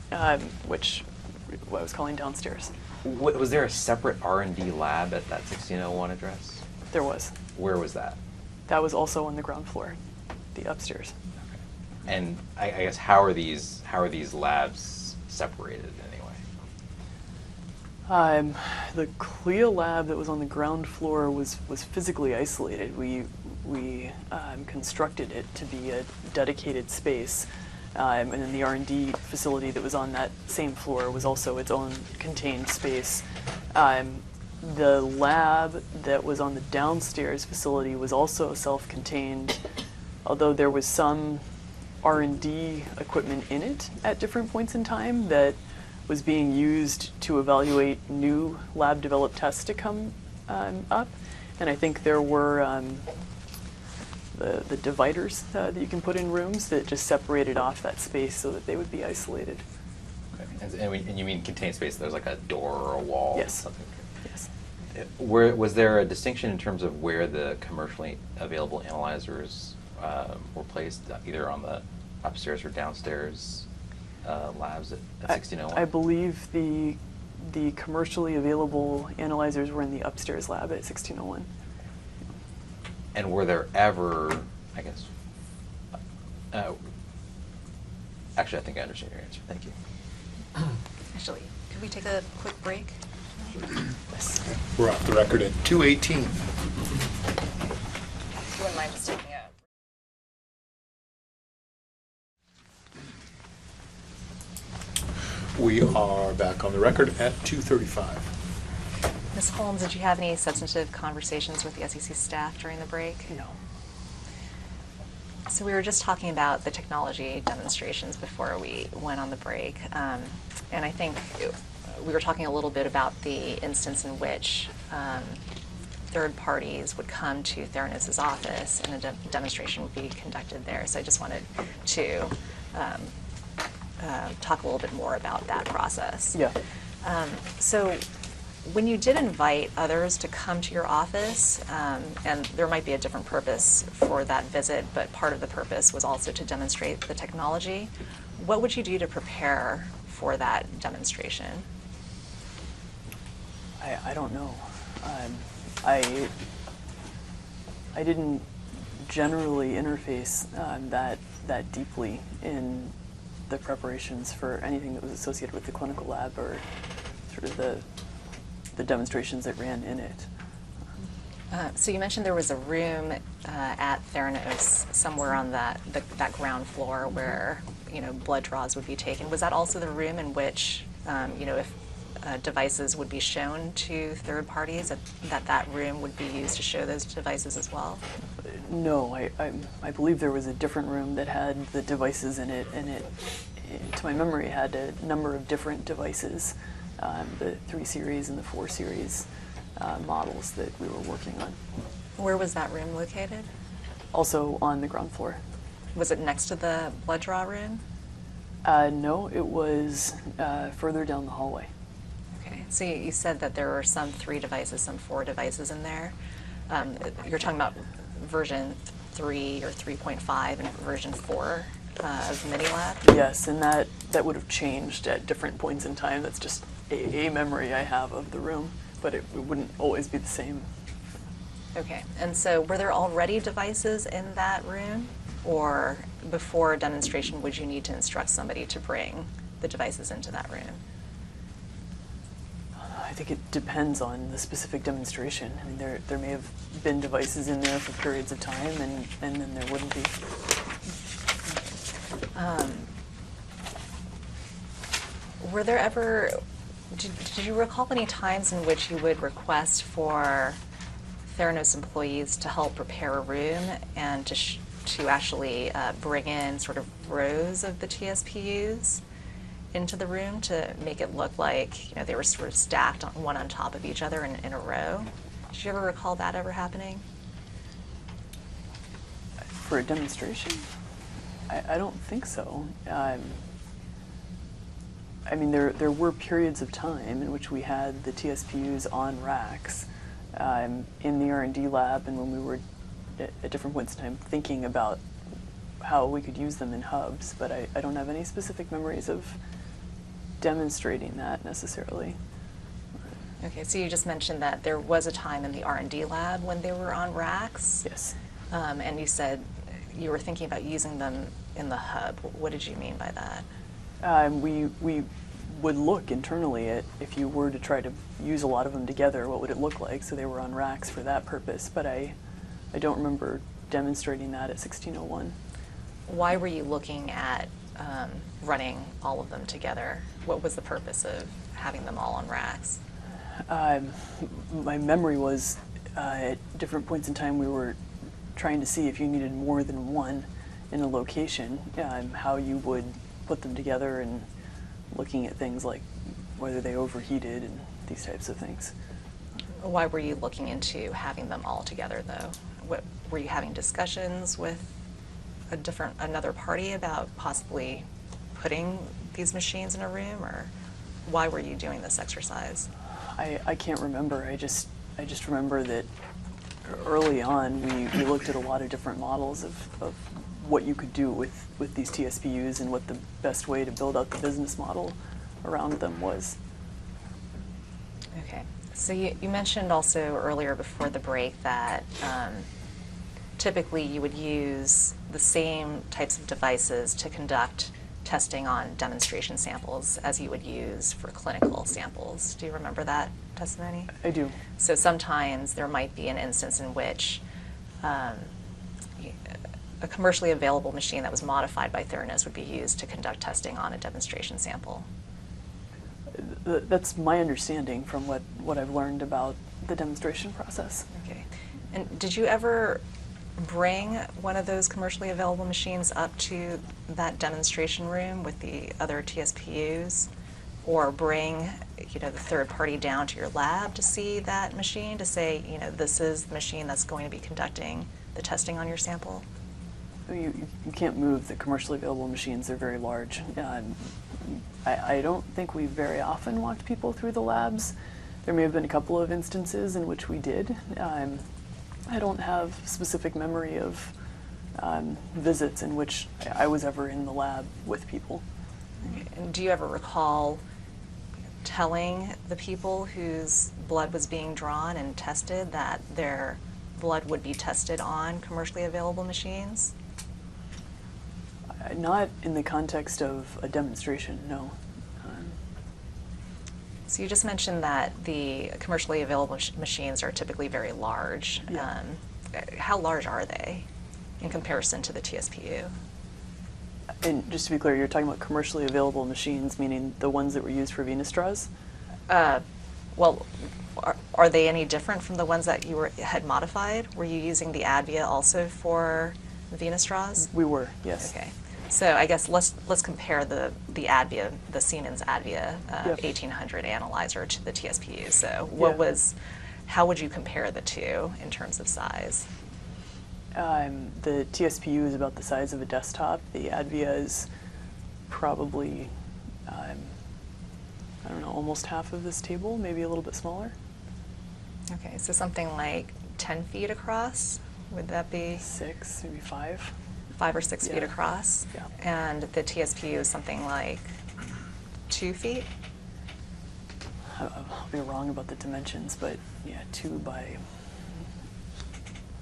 which I was calling downstairs. Was there a separate R&D lab at that 1601 address? There was. Where was that? That was also on the ground floor, the upstairs. Okay. And I guess how are these labs separated anyway? The CLIA lab that was on the ground floor was physically isolated. We constructed it to be a dedicated space, and then the R&D facility that was on that same floor was also its own contained space. The lab that was on the downstairs facility was also self-contained, although there was some R&D equipment in it at different points in time that was being used to evaluate new lab-developed tests to come up. And I think there were the dividers that you can put in rooms that just separated off that space so that they would be isolated. Okay. And you mean contained space? There's like a door or a wall? Yes. Something. Yes. Was there a distinction in terms of where the commercially available analyzers were placed, either on the upstairs or downstairs labs at 1601? I believe the commercially available analyzers were in the upstairs lab at 1601. And were there ever, I guess, actually I think I understand your answer, thank you. Actually, could we take a quick break? Yes. We're off the record at 2:18. You wouldn't mind just taking a... We are back on the record at 2:35. Ms. Holmes, did you have any substantive conversations with the SEC staff during the break? No. So we were just talking about the technology demonstrations before we went on the break. And I think we were talking a little bit about the instance in which third parties would come to Theranos' office and a demonstration would be conducted there. So I just wanted to talk a little bit more about that process. Yeah. So when you did invite others to come to your office, and there might be a different purpose for that visit, but part of the purpose was also to demonstrate the technology, what would you do to prepare for that demonstration? I don't know. I didn't generally interface that deeply in the preparations for anything that was associated with the clinical lab or sort of the demonstrations that ran in it. So you mentioned there was a room at Theranos somewhere on that ground floor where blood draws would be taken. Was that also the room in which if devices would be shown to third parties, that room would be used to show those devices as well? No, I believe there was a different room that had the devices in it, and it, to my memory, had a number of different devices, the 3 series and the 4 series models that we were working on. Where was that room located? Also on the ground floor. Was it next to the blood draw room? No, it was further down the hallway. Okay, so you said that there were some 3 devices, some 4 devices in there. You're talking about version 3 or 3.5 and version 4 of MiniLab? Yes, and that would have changed at different points in time. That's just a memory I have of the room, but it wouldn't always be the same. Okay, and so were there already devices in that room? Or before a demonstration, would you need to instruct somebody to bring the devices into that room? I think it depends on the specific demonstration. I mean, there may have been devices in there for periods of time, and then there wouldn't be. Were there ever Did you recall any times in which you would request for Theranos employees to help prepare a room and to actually bring in sort of rows of the TSPUs into the room to make it look like, you know, they were sort of stacked one on top of each other in a row? Did you ever recall that ever happening? For a demonstration? I don't think so. I mean, there were periods of time in which we had the TSPUs on racks in the R&D lab, and when we were at different points in time thinking about how we could use them in hubs, but I don't have any specific memories of demonstrating that necessarily. Okay, so you just mentioned that there was a time in the R&D lab when they were on racks. Yes. And you said you were thinking about using them in the hub. What did you mean by that? We would look internally at if you were to try to use a lot of them together, what would it look like? So they were on racks for that purpose, but I don't remember demonstrating that at 1601. Why were you looking at running all of them together? What was the purpose of having them all on racks? My memory was at different points in time we were trying to see if you needed more than one in a location, how you would put them together, and looking at things like whether they overheated and these types of things. Why were you looking into having them all together, though? What, were you having discussions with another party about possibly putting these machines in a room, or why were you doing this exercise? I can't remember. I just remember that early on we looked at a lot of different models of what you could do with these TSPUs and what the best way to build out the business model around them was. Okay. So you mentioned also earlier before the break that typically you would use the same types of devices to conduct testing on demonstration samples as you would use for clinical samples. Do you remember that testimony? I do. So sometimes there might be an instance in which a commercially available machine that was modified by Theranos would be used to conduct testing on a demonstration sample. That's my understanding from what I've learned about the demonstration process. Okay. And did you ever bring one of those commercially available machines up to that demonstration room with the other TSPUs, or bring, you know, the third party down to your lab to see that machine, to say, you know, this is the machine that's going to be conducting the testing on your sample? You can't move the commercially available machines. They're very large. I don't think we very often walked people through the labs. There may have been a couple of instances in which we did. I don't have specific memory of visits in which I was ever in the lab with people. And do you ever recall telling the people whose blood was being drawn and tested that their blood would be tested on commercially available machines? Not in the context of a demonstration, no. So you just mentioned that the commercially available machines are typically very large. Yeah. How large are they in comparison to the TSPU? And just to be clear, you're talking about commercially available machines, meaning the ones that were used for venous straws? Well, are they any different from the ones that you had modified? Were you using the Advia also for venous straws? We were, yes. Okay. So I guess let's compare the Advia, the Siemens Advia 1800 analyzer to the TSPU. So how would you compare the two in terms of size? The TSPU is about the size of a desktop. The Advia is probably, I don't know, almost half of this table, maybe a little bit smaller. Okay, so something like 10 feet across, would that be? 6, maybe 5. 5 or 6 feet Yeah. across? Yeah. And the TSPU is something like 2 feet? I'll be wrong about the dimensions, but yeah, 2 by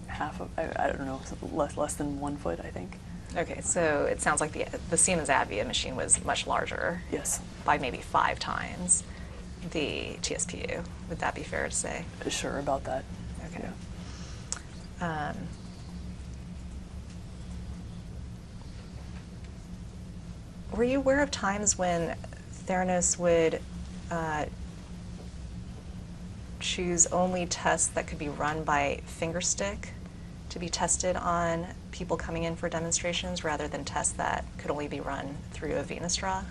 half of, I don't know, less than 1 foot, I think. Okay, so it sounds like the Siemens Advia machine was much larger. Yes. By maybe 5 times the TSPU. Would that be fair to say? Sure, about that. Okay. Yeah. Were you aware of times when Theranos would choose only tests that could be run by fingerstick to be tested on people coming in for demonstrations rather than tests that could only be run through a venous draw?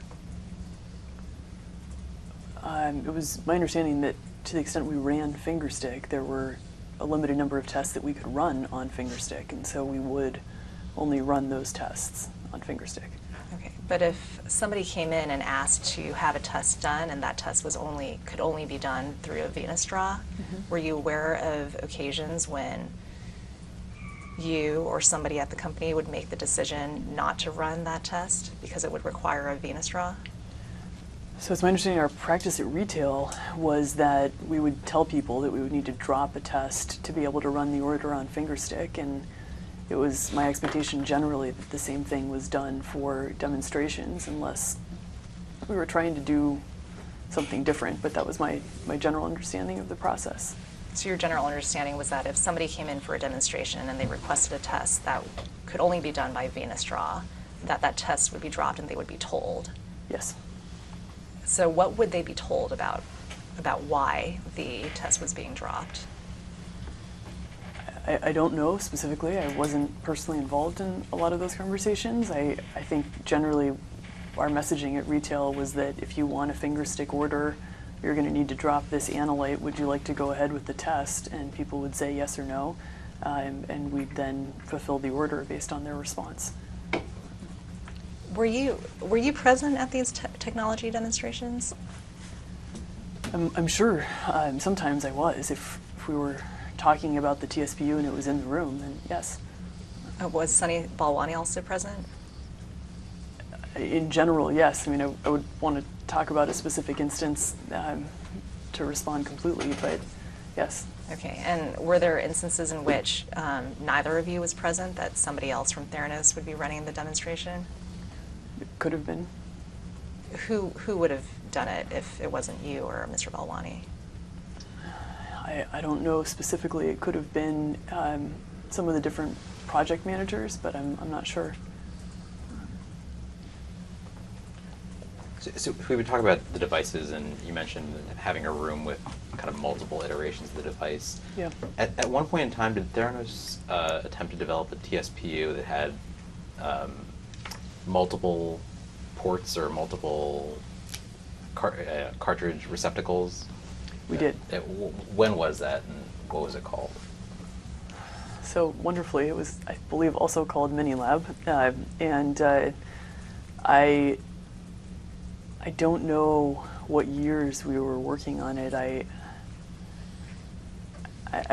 It was my understanding that to the extent we ran fingerstick, there were a limited number of tests that we could run on fingerstick, and so we would only run those tests on fingerstick. Okay, but if somebody came in and asked to have a test done and that test could only be done through a venous draw, were you aware of occasions when you or somebody at the company would make the decision not to run that test because it would require a venous draw? So it's my understanding our practice at retail was that we would tell people that we would need to drop a test to be able to run the order on fingerstick, and it was my expectation generally that the same thing was done for demonstrations unless we were trying to do something different, but that was my general understanding of the process. So your general understanding was that if somebody came in for a demonstration and they requested a test that could only be done by venous draw, that test would be dropped and they would be told. Yes. So what would they be told about why the test was being dropped? I don't know specifically. I wasn't personally involved in a lot of those conversations. I think generally our messaging at retail was that if you want a fingerstick order, you're going to need to drop this analyte. Would you like to go ahead with the test? And people would say yes or no, and we'd then fulfill the order based on their response. Were you present at these technology demonstrations? I'm sure sometimes I was. If we were talking about the TSPU and it was in the room, then yes. Was Sunny Balwani also present? In general, yes. I mean, I would want to talk about a specific instance to respond completely, but yes. Okay, and were there instances in which neither of you was present, that somebody else from Theranos would be running the demonstration? It could have been. Who would have done it if it wasn't you or Mr. Balwani? I don't know specifically. It could have been some of the different project managers, but I'm not sure. So if we would talk about the devices, and you mentioned having a room with kind of multiple iterations of the device. Yeah. At one point in time, did Theranos attempt to develop a TSPU that had multiple ports or multiple cartridge receptacles? We did. When was that, and what was it called? So wonderfully, it was, I believe, also called Minilab, and I don't know what years we were working on it. I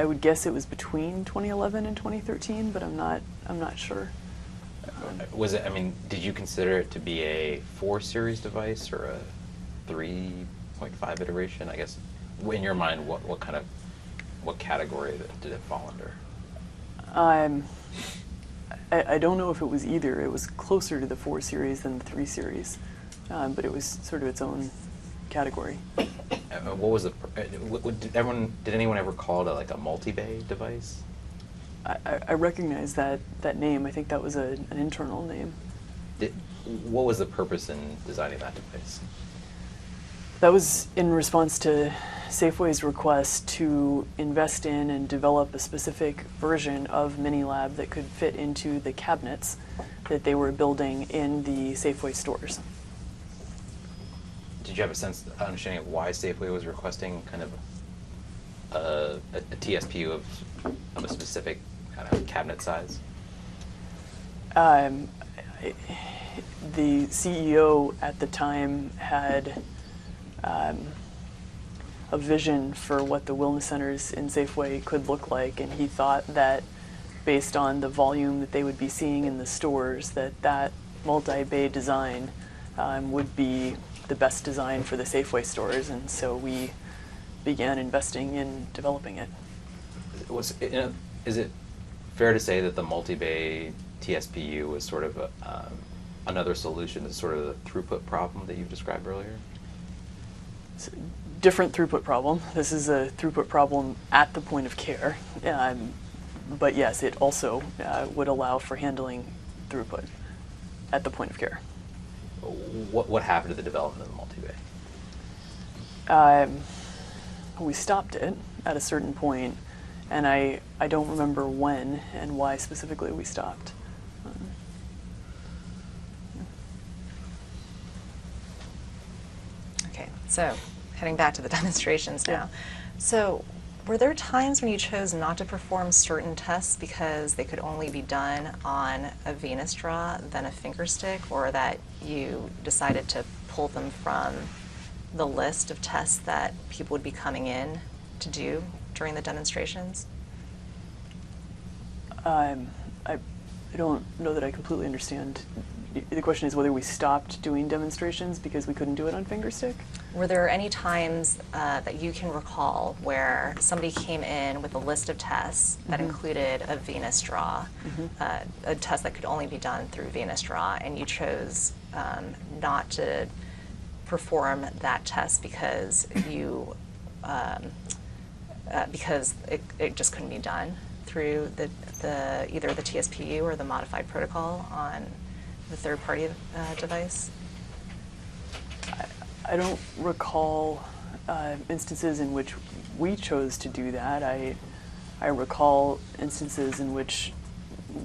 would guess it was between 2011 and 2013, but I'm not sure. Was it? I mean, did you consider it to be a 4 series device or a 3.5 iteration? I guess, in your mind, what category did it fall under? I don't know if it was either. It was closer to the 4 series than the 3 series, but it was sort of its own category. What was the? Did anyone ever call it like a multi-bay device? I recognize that name. I think that was an internal name. What was the purpose in designing that device? That was in response to Safeway's request to invest in and develop a specific version of Minilab that could fit into the cabinets that they were building in the Safeway stores. Did you have a understanding of why Safeway was requesting kind of a TSPU of a specific kind of cabinet size? The CEO at the time had a vision for what the wellness centers in Safeway could look like, and he thought that based on the volume that they would be seeing in the stores, that multi-bay design would be the best design for the Safeway stores, and so we began investing in developing it. Is it fair to say that the multi-bay TSPU was sort of another solution to sort of the throughput problem that you've described earlier? It's a different throughput problem. This is a throughput problem at the point of care, but yes, it also would allow for handling throughput at the point of care. What happened to the development of the multi-bay? We stopped it at a certain point, and I don't remember when and why specifically we stopped. Okay, so heading back to the demonstrations now. Yeah. So were there times when you chose not to perform certain tests because they could only be done on a venous draw than a finger stick, or that you decided to pull them from the list of tests that people would be coming in to do during the demonstrations? I don't know that I completely understand. The question is whether we stopped doing demonstrations because we couldn't do it on finger stick? Were there any times that you can recall where somebody came in with a list of tests that included a venous draw, a test that could only be done through venous draw, and you chose not to perform that test because you because it just couldn't be done through the either the TSPU or the modified protocol on the third-party device? I don't recall instances in which we chose to do that. I recall instances in which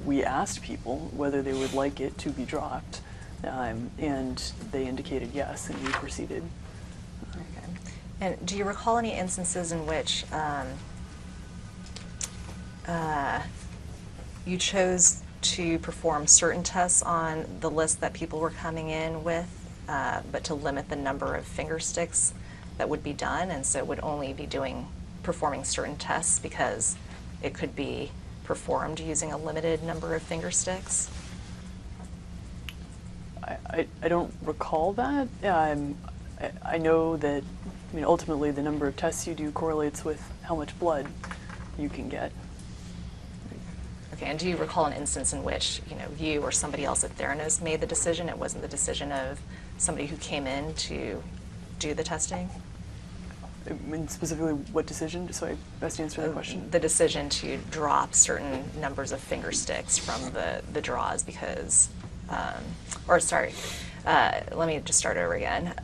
we asked people whether they would like it to be dropped, and they indicated yes, and we proceeded. Okay. And do you recall any instances in which you chose to perform certain tests on the list that people were coming in with, but to limit the number of finger sticks that would be done, and so would only be performing certain tests because it could be performed using a limited number of finger sticks? I don't recall that. I know that, I mean, ultimately the number of tests you do correlates with how much blood you can get. Okay, and do you recall an instance in which, you or somebody else at Theranos made the decision? It wasn't the decision of somebody who came in to do the testing? I mean, specifically what decision, just so I best answer the question? The decision to drop certain numbers of finger sticks from the draws because, let me just start over again.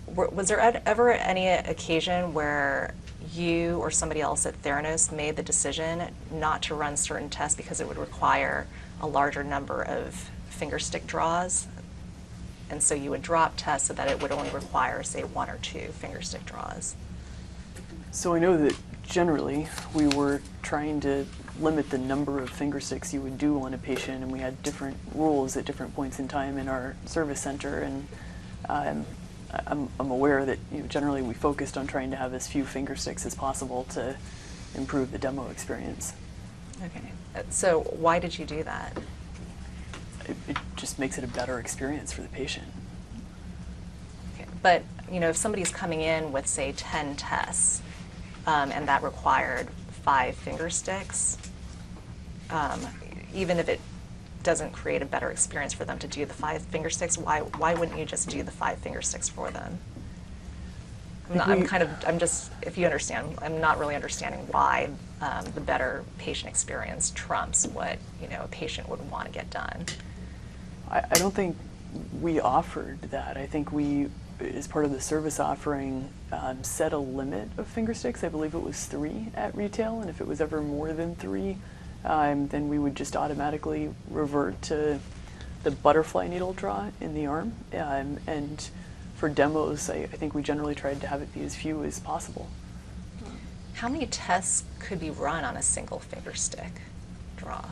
Was there ever any occasion where you or somebody else at Theranos made the decision not to run certain tests because it would require a larger number of finger stick draws? And so you would drop tests so that it would only require, say, 1 or 2 finger stick draws. So I know that generally we were trying to limit the number of finger sticks you would do on a patient, and we had different rules at different points in time in our service center, and I'm aware that generally we focused on trying to have as few finger sticks as possible to improve the demo experience. Okay, so why did you do that? It just makes it a better experience for the patient. Okay. But if somebody's coming in with, say, 10 tests, and that required 5 finger sticks, even if it doesn't create a better experience for them to do the 5 finger sticks, why wouldn't you just do the 5 finger sticks for them? I'm just, if you understand, I'm not really understanding why the better patient experience trumps what a patient would want to get done. I don't think we offered that. I think we, as part of the service offering, set a limit of finger sticks. I believe it was 3 at retail, and if it was ever more than 3, then we would just automatically revert to the butterfly needle draw in the arm. And for demos, I think we generally tried to have it be as few as possible. How many tests could be run on a single finger stick draw?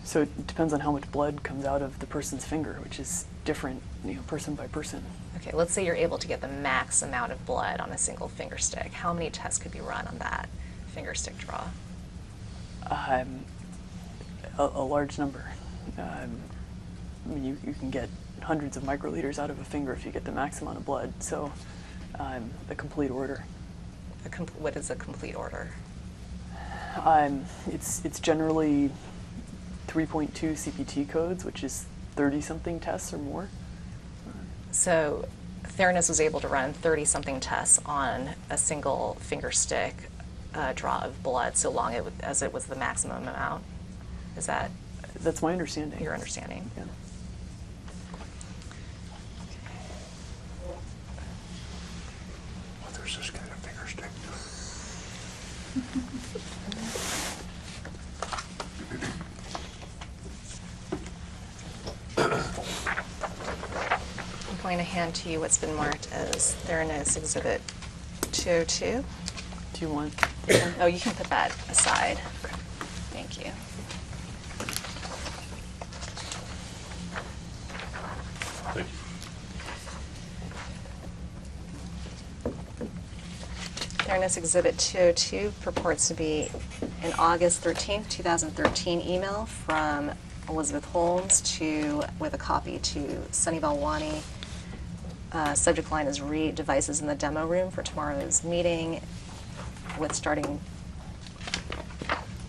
So it depends on how much blood comes out of the person's finger, which is different, person by person. Okay, let's say you're able to get the max amount of blood on a single finger stick. How many tests could be run on that finger stick draw? A large number. I mean, you can get hundreds of microliters out of a finger if you get the max amount of blood. So, a complete order. What is a complete order? It's generally 3.2 CPT codes, which is 30-something tests or more. So Theranos was able to run 30-something tests on a single finger stick draw of blood, so long as it was the maximum amount. Is that? That's my understanding. Your understanding? Yeah. I'm going to hand to you what's been marked as Theranos Exhibit 202. Do you want? Oh, you can put that aside. Thank you. Thank you. Theranos Exhibit 202 purports to be an August 13th, 2013 email from Elizabeth Holmes with a copy to Sunny Balwani. Subject line is read devices in the demo room for tomorrow's meeting starting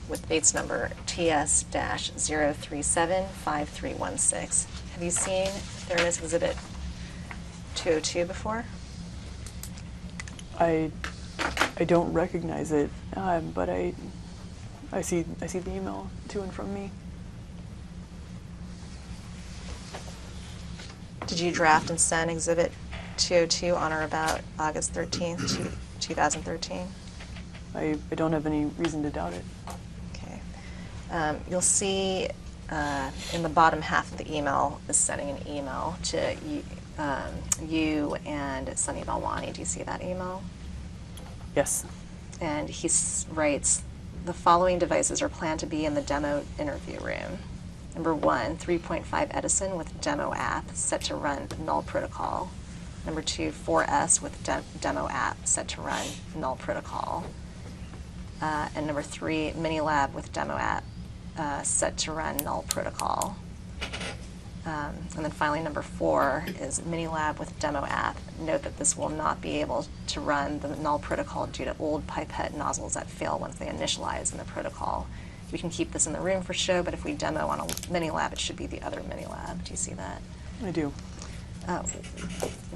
with Bates number TS-0375316. Have you seen Theranos Exhibit 202 before? I don't recognize it, but I see the email to and from me. Did you draft and send Exhibit 202 on or about August 13th, 2013? I don't have any reason to doubt it. Okay. You'll see in the bottom half of the email is sending an email to you and Sunny Balwani. Do you see that email? Yes. And he writes, the following devices are planned to be in the demo interview room. Number 1, 3.5 Edison with demo app set to run null protocol. Number 2, 4S with demo app set to run null protocol. And number 3, Minilab with demo app set to run null protocol. And then finally, number 4 is Minilab with demo app. Note that this will not be able to run the null protocol due to old pipette nozzles that fail once they initialize in the protocol. We can keep this in the room for show, but if we demo on a Minilab, it should be the other Minilab. Do you see that? I do.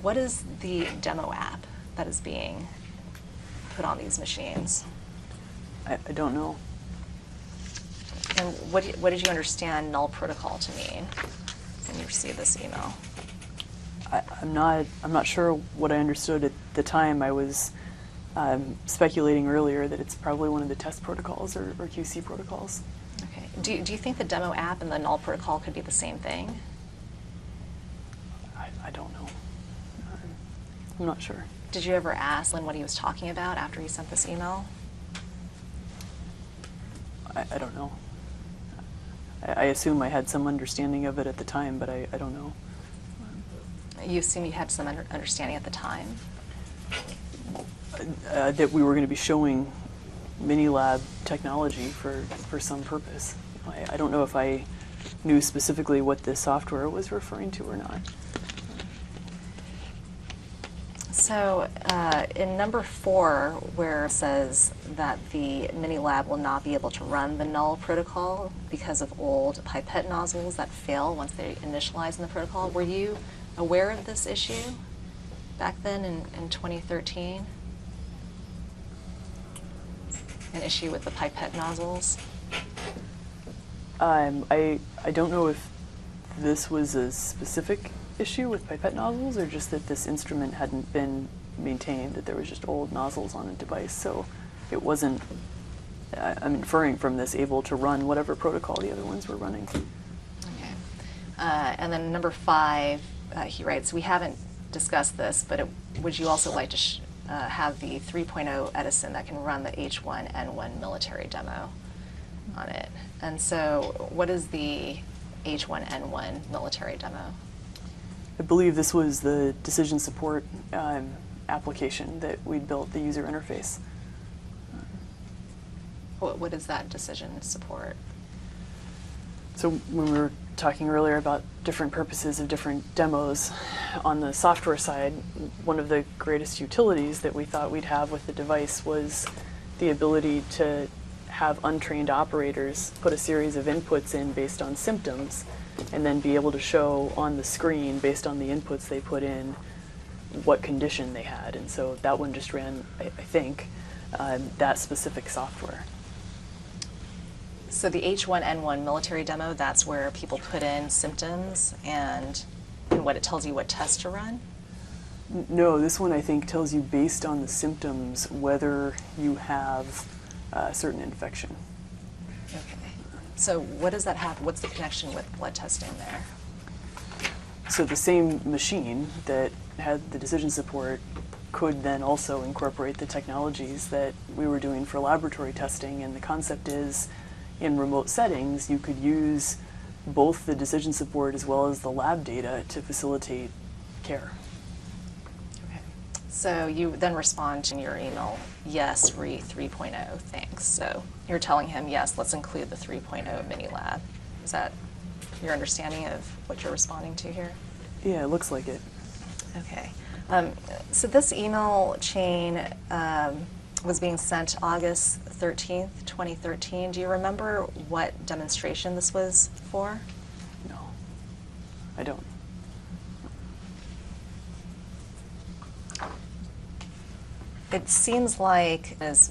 What is the demo app that is being put on these machines? I don't know. And what did you understand null protocol to mean when you received this email? I'm not sure what I understood at the time. I was speculating earlier that it's probably one of the test protocols or QC protocols. Okay. Do you think the demo app and the null protocol could be the same thing? I don't know. I'm not sure. Did you ever ask Lynn what he was talking about after he sent this email? I don't know. I assume I had some understanding of it at the time, but I don't know. You assume you had some understanding at the time? That we were going to be showing Minilab technology for some purpose. I don't know if I knew specifically what this software was referring to or not. So in number 4, where it says that the Minilab will not be able to run the null protocol because of old pipette nozzles that fail once they initialize in the protocol, were you aware of this issue back then in 2013? An issue with the pipette nozzles? I don't know if this was a specific issue with pipette nozzles or just that this instrument hadn't been maintained, that there was just old nozzles on a device, so it wasn't, I'm inferring from this, able to run whatever protocol the other ones were running. Okay. And then number 5, he writes, we haven't discussed this, but would you also like to have the 3.0 Edison that can run the H1N1 military demo on it? And so what is the H1N1 military demo? I believe this was the decision support application that we'd built, the user interface. What is that decision support? So when we were talking earlier about different purposes of different demos, on the software side, one of the greatest utilities that we thought we'd have with the device was the ability to have untrained operators put a series of inputs in based on symptoms and then be able to show on the screen, based on the inputs they put in, what condition they had. And so that one just ran, I think, that specific software. So the H1N1 military demo, that's where people put in symptoms and what it tells you what test to run? No, this one I think tells you based on the symptoms whether you have certain infection. Okay. So what does that have? What's the connection with blood testing there? So the same machine that had the decision support could then also incorporate the technologies that we were doing for laboratory testing, and the concept is, in remote settings, you could use both the decision support as well as the lab data to facilitate care. Okay. So you then respond in your email, yes, re 3.0, thanks. So you're telling him, yes, let's include the 3.0 mini lab. Is that your understanding of what you're responding to here? Yeah, it looks like it. Okay. So this email chain was being sent August 13th, 2013. Do you remember what demonstration this was for? No, I don't. It seems like is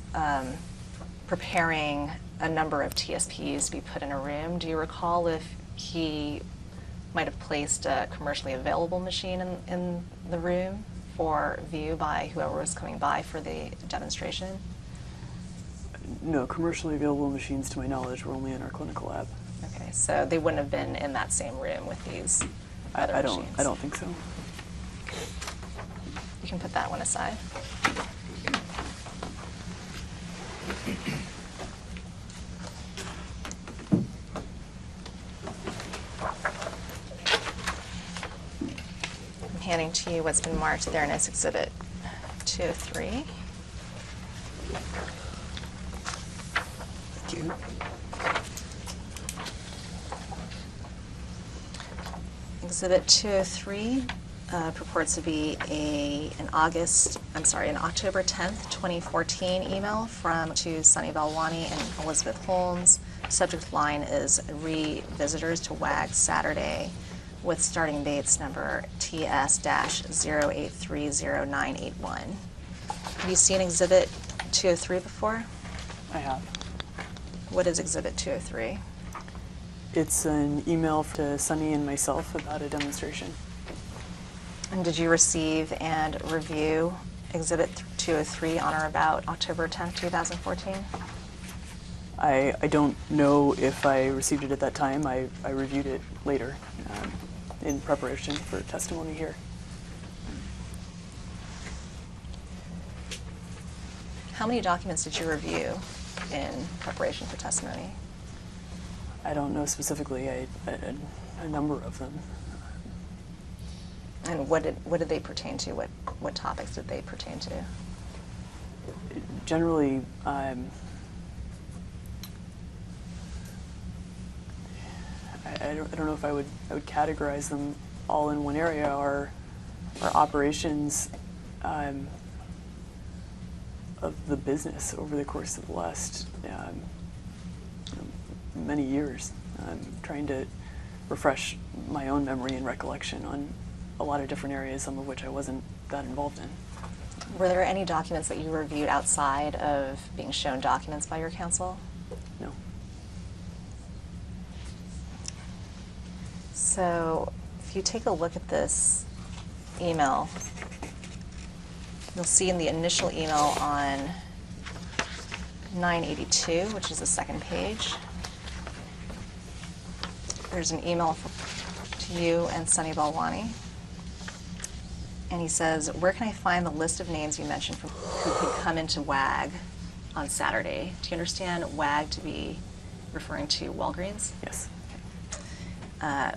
preparing a number of TSPs to be put in a room. Do you recall if he might have placed a commercially available machine in the room for view by whoever was coming by for the demonstration? No, commercially available machines, to my knowledge, were only in our clinical lab. Okay, so they wouldn't have been in that same room with these other machines? I don't think so. You can put that one aside. I'm handing to you what's been marked there as Exhibit 203. Thank you. Exhibit 203 purports to be an October 10th, 2014 email to Sunny Balwani and Elizabeth Holmes. Subject line is re-visitors to WAG Saturday with starting dates number TS-08309181. Have you seen Exhibit 203 before? I have. What is Exhibit 203? It's an email to Sunny and myself about a demonstration. And did you receive and review Exhibit 203 on or about October 10th, 2014? I don't know if I received it at that time. I reviewed it later in preparation for testimony here. How many documents did you review in preparation for testimony? I don't know specifically. A number of them. And what did they pertain to? What topics did they pertain to? Generally, I don't know if I would categorize them all in one area. Our operations of the business over the course of the last many years. I'm trying to refresh my own memory and recollection on a lot of different areas, some of which I wasn't that involved in. Were there any documents that you reviewed outside of being shown documents by your counsel? No. So if you take a look at this email, you'll see in the initial email on 982, which is the second page, there's an email to you and Sunny Balwani. And he says, where can I find the list of names you mentioned who could come into WAG on Saturday? Do you understand WAG to be referring to Walgreens? Yes.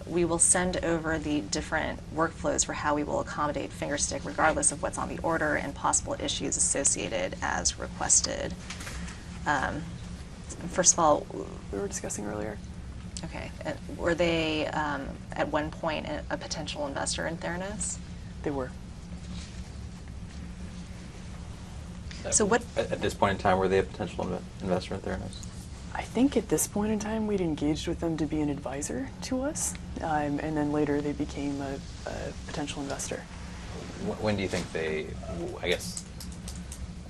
We will send over the different workflows for how we will accommodate fingerstick regardless of what's on the order and possible issues associated as requested. First of all, We were discussing earlier. okay, were they at one point a potential investor in Theranos? They were. So what? At this point in time, were they a potential investor in Theranos? I think at this point in time we'd engaged with them to be an advisor to us, and then later they became a potential investor. When do you think I guess,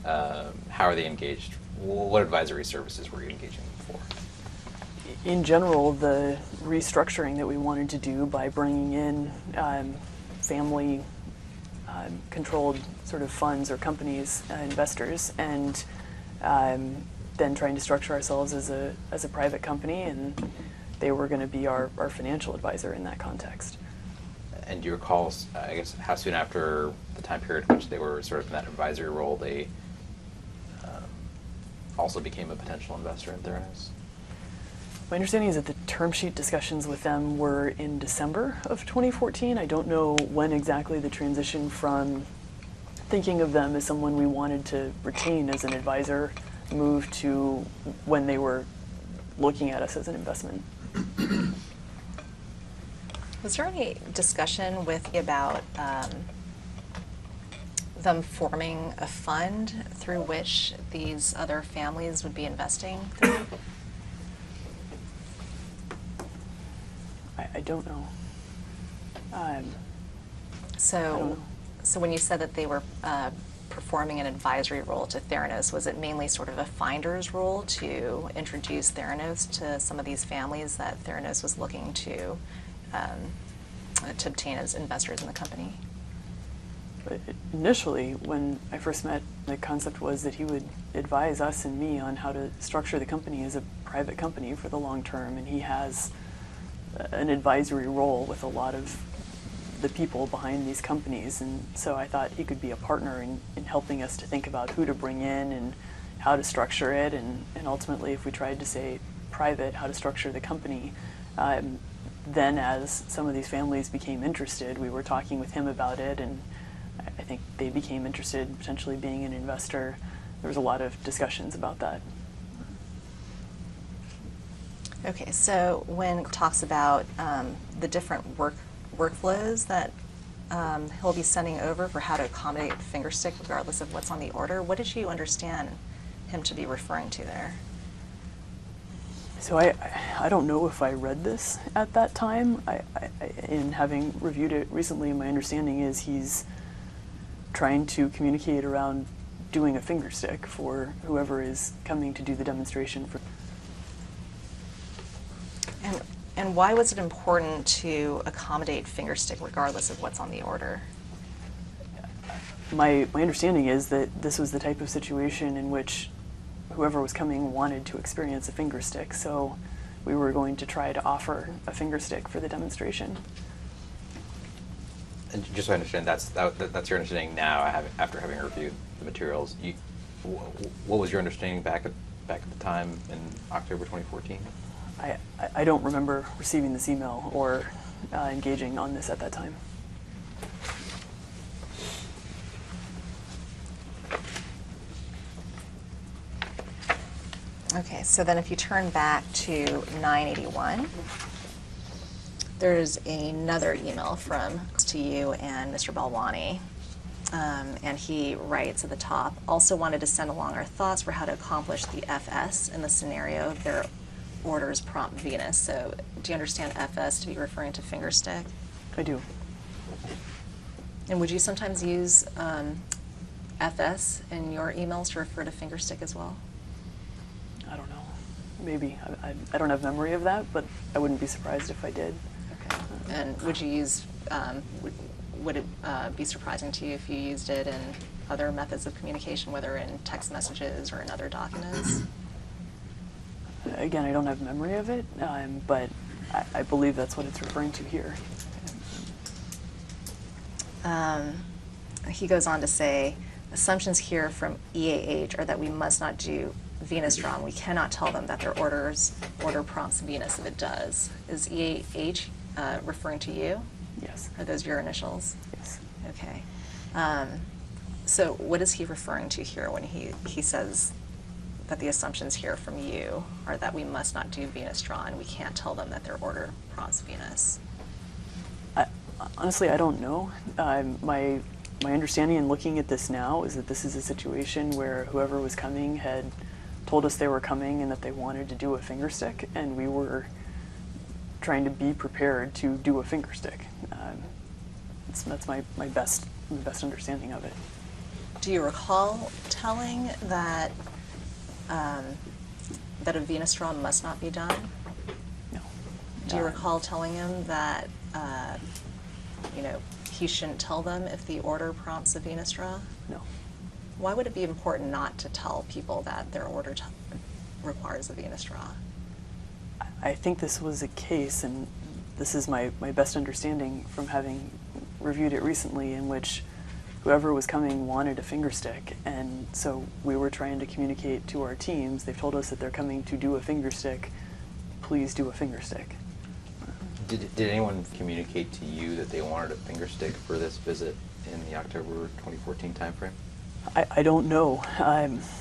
how are they engaged? What advisory services were you engaging them for? In general, the restructuring that we wanted to do by bringing in family controlled sort of funds or companies, investors, and then trying to structure ourselves as a private company, and they were going to be our financial advisor in that context. And do you recall, I guess, how soon after the time period in which they were sort of in that advisory role, they also became a potential investor in Theranos? My understanding is that the term sheet discussions with them were in December of 2014. I don't know when exactly the transition from thinking of them as someone we wanted to retain as an advisor moved to when they were looking at us as an investment. Was there any discussion with you about them forming a fund through which these other families would be investing through? I don't know. I don't So, know. so when you said that they were performing an advisory role to Theranos, was it mainly sort of a finder's role to introduce Theranos to some of these families that Theranos was looking to obtain as investors in the company? But initially, when I first met, the concept was that he would advise us and me on how to structure the company as a private company for the long term, and he has an advisory role with a lot of the people behind these companies, and so I thought he could be a partner in helping us to think about who to bring in and how to structure it, and ultimately, if we tried to say private, how to structure the company. Then as some of these families became interested, we were talking with him about it, and I think they became interested in potentially being an investor. There was a lot of discussions about that. Okay, so when it talks about the different workflows that he'll be sending over for how to accommodate fingerstick regardless of what's on the order, what did you understand him to be referring to there? So I don't know if I read this at that time. In having reviewed it recently, my understanding is he's trying to communicate around doing a fingerstick for whoever is coming to do the demonstration. And why was it important to accommodate fingerstick regardless of what's on the order? My understanding is that this was the type of situation in which whoever was coming wanted to experience a fingerstick, so we were going to try to offer a fingerstick for the demonstration. And just so I understand, that's your understanding now, after having reviewed the materials. What was your understanding back at the time in October 2014? I don't remember receiving this email or engaging on this at that time. Okay, so then if you turn back to 981, there's another email from to you and Mr. Balwani, and he writes at the top, also wanted to send along our thoughts for how to accomplish the FS in the scenario their orders prompt Venus. So do you understand FS to be referring to fingerstick? I do. And would you sometimes use FS in your emails to refer to fingerstick as well? I don't know. Maybe. I don't have memory of that, but I wouldn't be surprised if I did. Okay. And would you use, would it be surprising to you if you used it in other methods of communication, whether in text messages or in other documents? Again, I don't have memory of it, but I believe that's what it's referring to here. He goes on to say, assumptions here from EAH are that we must not do Venus strong. We cannot tell them that their order prompts Venus if it does. Is EAH referring to you? Yes. Are those your initials? Yes. Okay. So what is he referring to here when he says that the assumptions here from you are that we must not do Venus draw and we can't tell them that their order prompts Venus? Honestly, I don't know. My understanding in looking at this now is that this is a situation where whoever was coming had told us they were coming and that they wanted to do a fingerstick, and we were trying to be prepared to do a fingerstick. That's my best understanding of it. Do you recall telling that that a Venus draw must not be done? No. Do you recall telling him that he shouldn't tell them if the order prompts a Venus draw? No. Why would it be important not to tell people that their order requires a venous draw. I think this was a case, and this is my best understanding from having reviewed it recently, in which whoever was coming wanted a finger stick, and so we were trying to communicate to our teams. They've told us that they're coming to do a finger stick. Please do a finger stick. Did anyone communicate to you that they wanted a finger stick for this visit in the October 2014 timeframe? I don't know.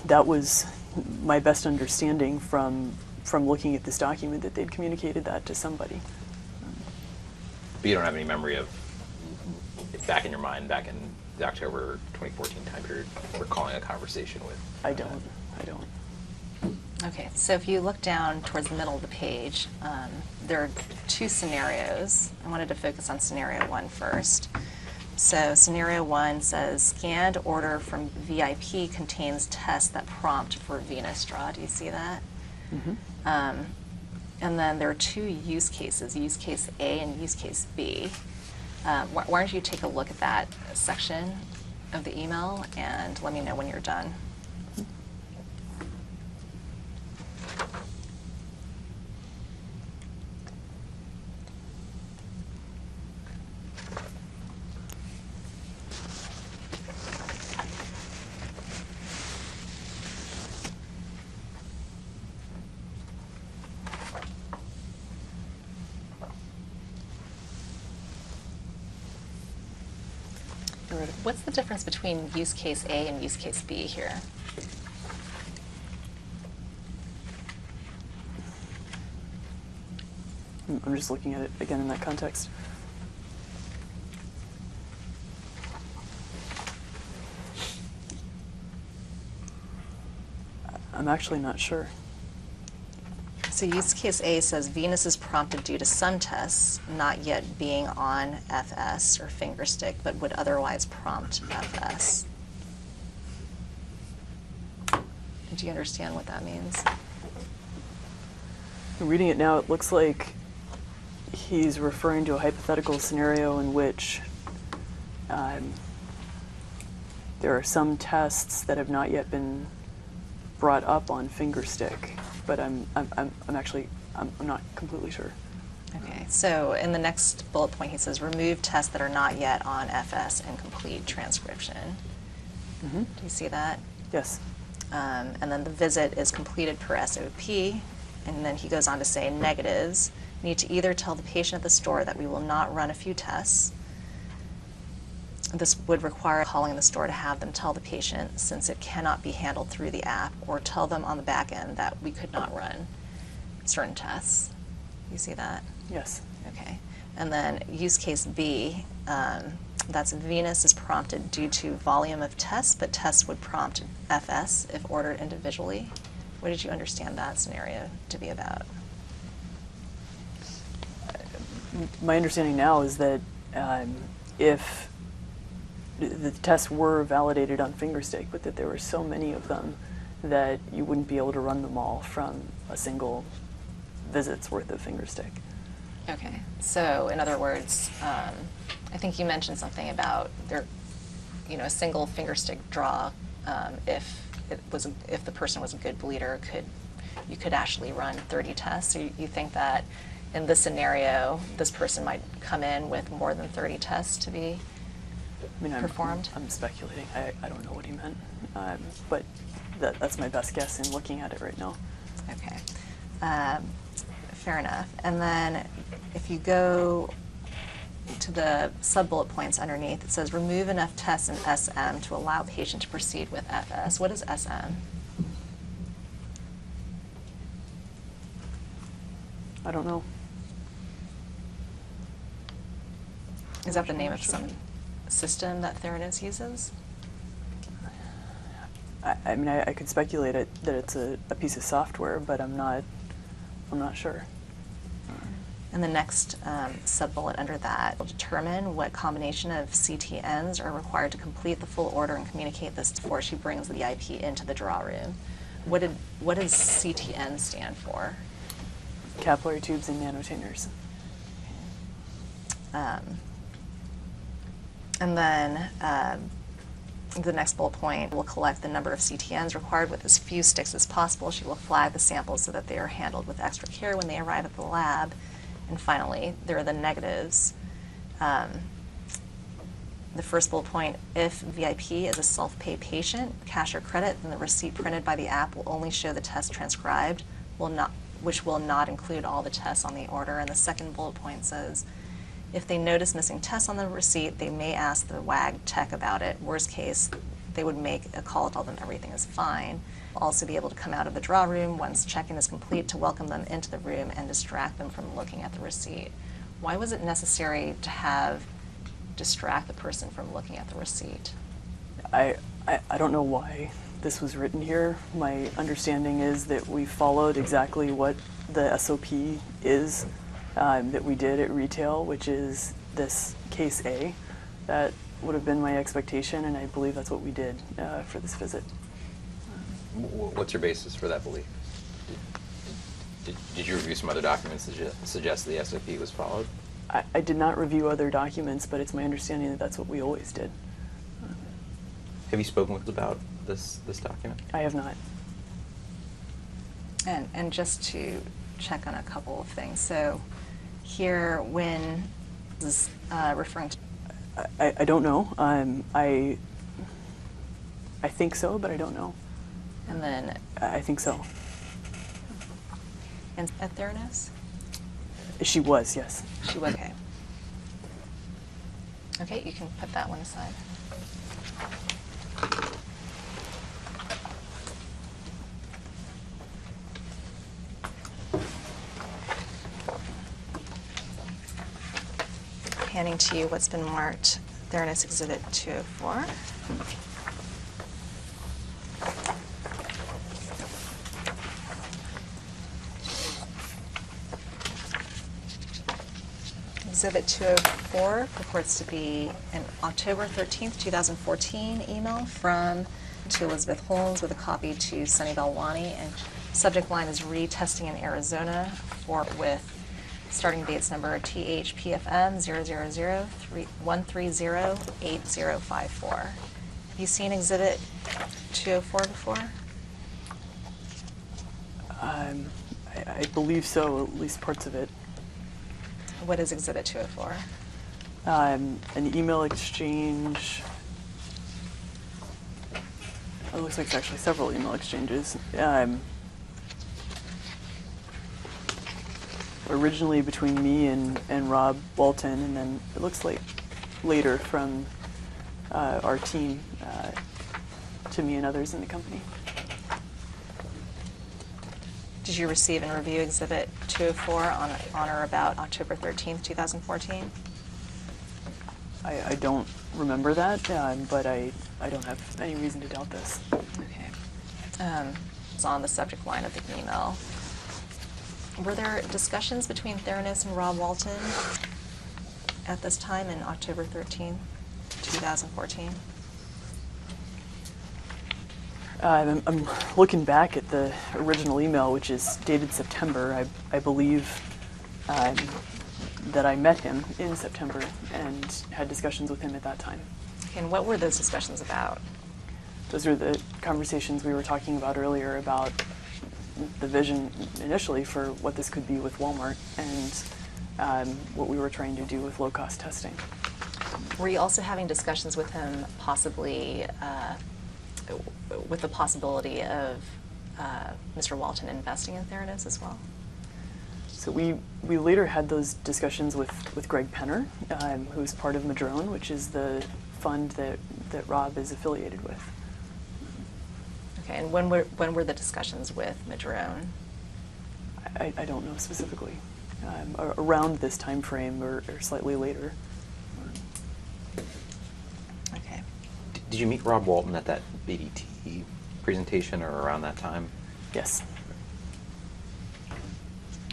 That was my best understanding from looking at this document, that they'd communicated that to somebody. But you don't have any memory of, back in your mind, back in the October 2014 time period, recalling a conversation with? I don't. Okay, so if you look down towards the middle of the page, there are two scenarios. I wanted to focus on scenario 1 first. So scenario 1 says, scanned order from VIP contains tests that prompt for venous draw. Do you see that? Mm-hmm. And then there are two use cases, use case A and use case B. Why don't you take a look at that section of the email and let me know when you're done. What's the difference between use case A and use case B here? I'm just looking at it again in that context. I'm actually not sure. So use case A says venous is prompted due to some tests not yet being on FS or finger stick, but would otherwise prompt FS. Do you understand what that means? Reading it now, it looks like he's referring to a hypothetical scenario in which there are some tests that have not yet been brought up on finger stick, but I'm not completely sure. Okay, so in the next bullet point he says remove tests that are not yet on FS and complete transcription. Mm-hmm. Do you see that? Yes. And then the visit is completed per SOP, and then he goes on to say negatives need to either tell the patient at the store that we will not run a few tests. This would require calling the store to have them tell the patient, since it cannot be handled through the app, or tell them on the back end that we could not run certain tests. You see that? Yes. Okay. And then use case B, that's venous is prompted due to volume of tests, but tests would prompt FS if ordered individually. What did you understand that scenario to be about? My understanding now is that if the tests were validated on finger stick, but that there were so many of them that you wouldn't be able to run them all from a single visit's worth of finger stick. Okay, so in other words, I think you mentioned something about a single finger stick draw. If the person was a good bleeder, you could actually run 30 tests. So you think that in this scenario, this person might come in with more than 30 tests to be performed? I'm speculating. I don't know what he meant, but that's my best guess in looking at it right now. Okay, fair enough. And then if you go to the sub-bullet points underneath, it says remove enough tests in SM to allow patient to proceed with FS. What is SM? I don't know. Is that the name of some system that Theranos uses? I could speculate that it's a piece of software, but I'm not sure. And the next sub-bullet under that will determine what combination of CTNs are required to complete the full order and communicate this before she brings the VIP into the draw room. What does CTN stand for? Capillary tubes and nanotainers. And then The next bullet point will collect the number of CTNs required with as few sticks as possible. She will flag the samples so that they are handled with extra care when they arrive at the lab. And finally, there are the negatives. The first bullet point, if VIP is a self-pay patient, cash or credit, then the receipt printed by the app will only show the test transcribed, which will not include all the tests on the order. And the second bullet point says, if they notice missing tests on the receipt, they may ask the WAG tech about it. Worst case, they would make a call, tell them everything is fine. Also be able to come out of the draw room once check-in is complete to welcome them into the room and distract them from looking at the receipt. Why was it necessary to distract the person from looking at the receipt? I don't know why this was written here. My understanding is that we followed exactly what the SOP is that we did at retail, which is this case A. That would have been my expectation, and I believe that's what we did for this visit. What's your basis for that belief? Did you review some other documents that suggest the SOP was followed? I did not review other documents, but it's my understanding that that's what we always did. Have you spoken with about this document? I have not. And just to check on a couple of things. So here, when this is referring to... I don't know. I think so, but I don't know. And then... I think so. And at Theranos? She was, yes. She was, okay. Okay, you can put that one aside. Handing to you what's been marked Theranos Exhibit 204. Exhibit 204 purports to be an October 13th, 2014 email to Elizabeth Holmes with a copy to Sunny Balwani, and subject line is retesting in Arizona with starting dates number THPFM 000-130-8054. Have you seen Exhibit 204 before? I believe so, at least parts of it. What is Exhibit 204? An email exchange. It looks like it's actually several email exchanges. Originally between me and Rob Walton, and then it looks like later from our team to me and others in the company. Did you receive and review Exhibit 204 on or about October 13th, 2014? I don't remember that, but I don't have any reason to doubt this. Okay. It's on the subject line of the email. Were there discussions between Theranos and Rob Walton at this time in October 13th, 2014? I'm looking back at the original email, which is dated September. I believe that I met him in September and had discussions with him at that time. And what were those discussions about? Those are the conversations we were talking about earlier about the vision initially for what this could be with Walmart and what we were trying to do with low-cost testing. Were you also having discussions with him possibly with the possibility of Mr. Walton investing in Theranos as well? So we later had those discussions with Greg Penner, who's part of Madrone, which is the fund that Rob is affiliated with. Okay, and when were the discussions with Madrone? I don't know specifically. Around this time frame or slightly later. Okay. Did you meet Rob Walton at that BDT presentation or around that time? Yes.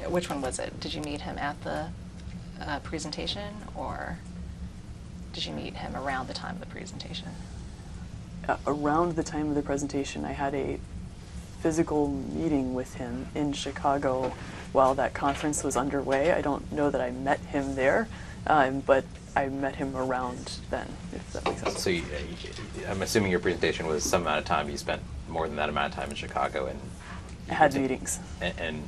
Which one was it? Did you meet him at the presentation, or did you meet him around the time of the presentation? Around the time of the presentation, I had a physical meeting with him in Chicago while that conference was underway. I don't know that I met him there. but I met him around then, if that makes sense. So I'm assuming your presentation was some amount of time. You spent more than that amount of time in Chicago and Had meetings. And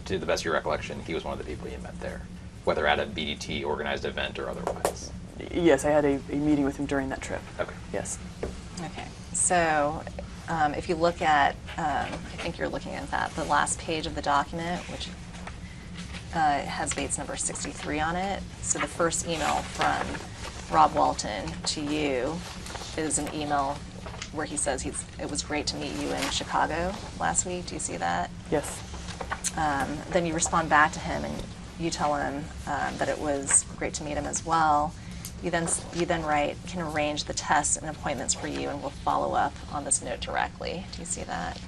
to the best of your recollection, he was one of the people you met there, whether at a BDT organized event or otherwise. Yes, I had a meeting with him during that trip. Okay. Yes. Okay, so if you look at, I think you're looking at that, the last page of the document, which has Bates number 63 on it. So the first email from Rob Walton to you is an email where he says it was great to meet you in Chicago last week. Do you see that? Yes. Then you respond back to him and you tell him that it was great to meet him as well. You then write, can arrange the tests and appointments for you and we'll follow up on this note directly. Do you see that?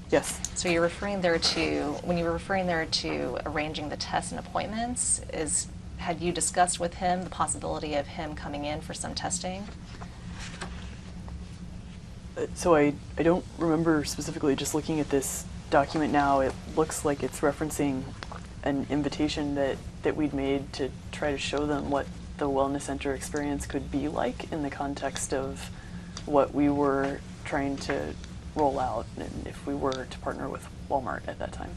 Yes. So you're referring there to, when you were referring there to arranging the tests and appointments, had you discussed with him the possibility of him coming in for some testing? So I don't remember specifically, just looking at this document now, it looks like it's referencing an invitation that we'd made to try to show them what the wellness center experience could be like in the context of what we were trying to roll out, and if we were to partner with Walmart at that time.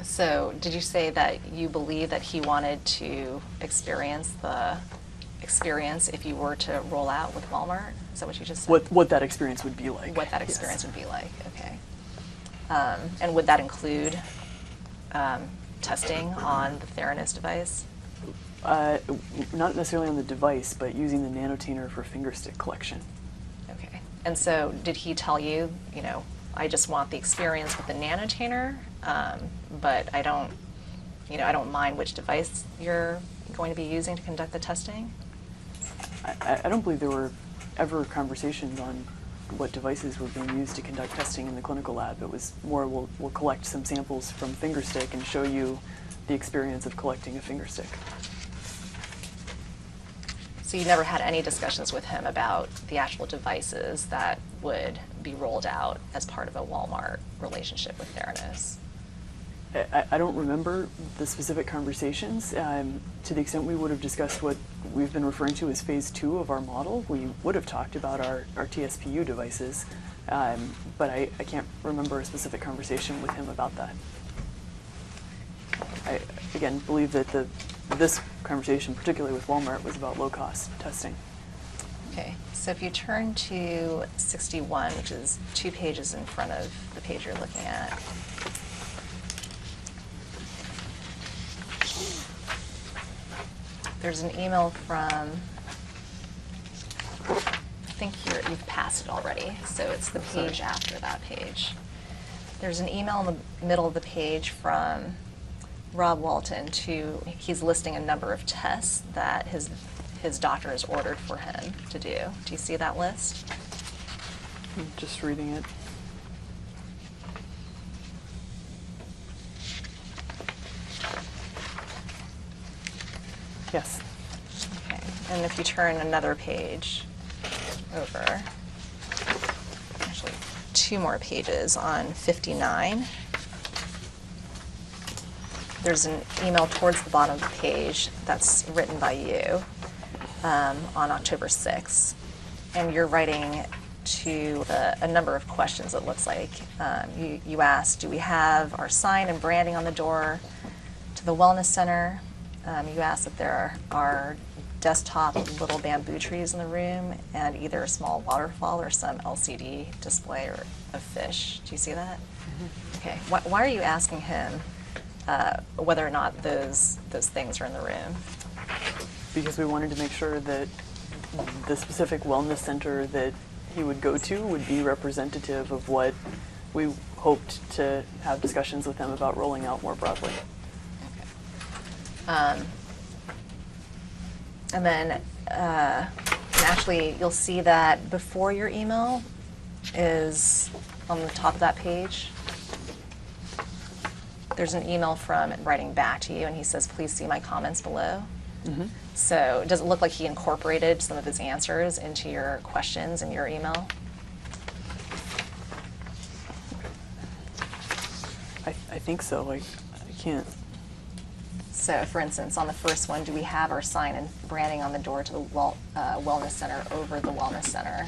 So did you say that you believe that he wanted to experience the experience if you were to roll out with Walmart? Is that what you just said? What that experience would be like. What that Yes. experience would be like, okay. And would that include testing on the Theranos device? Not necessarily on the device, but using the nanotainer for fingerstick collection. Okay. And so did he tell you, I just want the experience with the nanotainer, but I don't mind which device you're going to be using to conduct the testing? I don't believe there were ever conversations on what devices were being used to conduct testing in the clinical lab. It was more, we'll collect some samples from fingerstick and show you the experience of collecting a fingerstick. So you never had any discussions with him about the actual devices that would be rolled out as part of a Walmart relationship with Theranos? I don't remember the specific conversations. To the extent we would have discussed what we've been referring to as phase 2 of our model, we would have talked about our TSPU devices, but I can't remember a specific conversation with him about that. I, again, believe that this conversation, particularly with Walmart, was about low-cost testing. Okay, so if you turn to 61, which is 2 pages in front of the page you're looking at. There's an email from, I think you've passed it already, so it's the page after that page. There's an email in the middle of the page from Rob Walton he's listing a number of tests that his doctor has ordered for him to do. Do you see that list? I'm just reading it. Yes. Okay, and if you turn another page over, actually 2 more pages on 59, there's an email towards the bottom of the page that's written by you on October 6th, and you're writing to a number of questions, it looks like. You asked, do we have our sign and branding on the door to the wellness center? You asked if there are desktop little bamboo trees in the room and either a small waterfall or some LCD display or a fish. Do you see that? Mm-hmm. Okay. Why are you asking him whether or not those things are in the room? Because we wanted to make sure that the specific wellness center that he would go to would be representative of what we hoped to have discussions with him about rolling out more broadly. And then actually you'll see that before your email is on the top of that page. There's an email from writing back to you, and he says, please see my comments below. Mm-hmm. So does it look like he incorporated some of his answers into your questions in your email? I think so. I can't So for instance, on the first one, do we have our sign and branding on the door to the Wellness Center over the Wellness Center?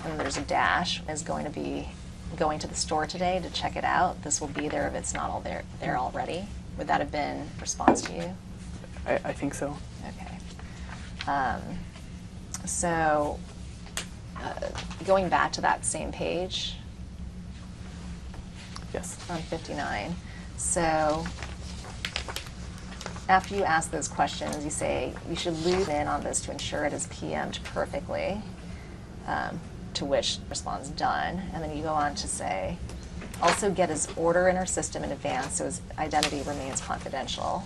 And there's a dash, is going to be going to the store today to check it out. This will be there if it's not all there already. Would that have been response to you? I think so. Okay. So going back to that same page Yes. on 59. So after you ask those questions, you say you should loop in on this to ensure it is PM'd perfectly, to which responds done. And then you go on to say, also get his order in our system in advance so his identity remains confidential.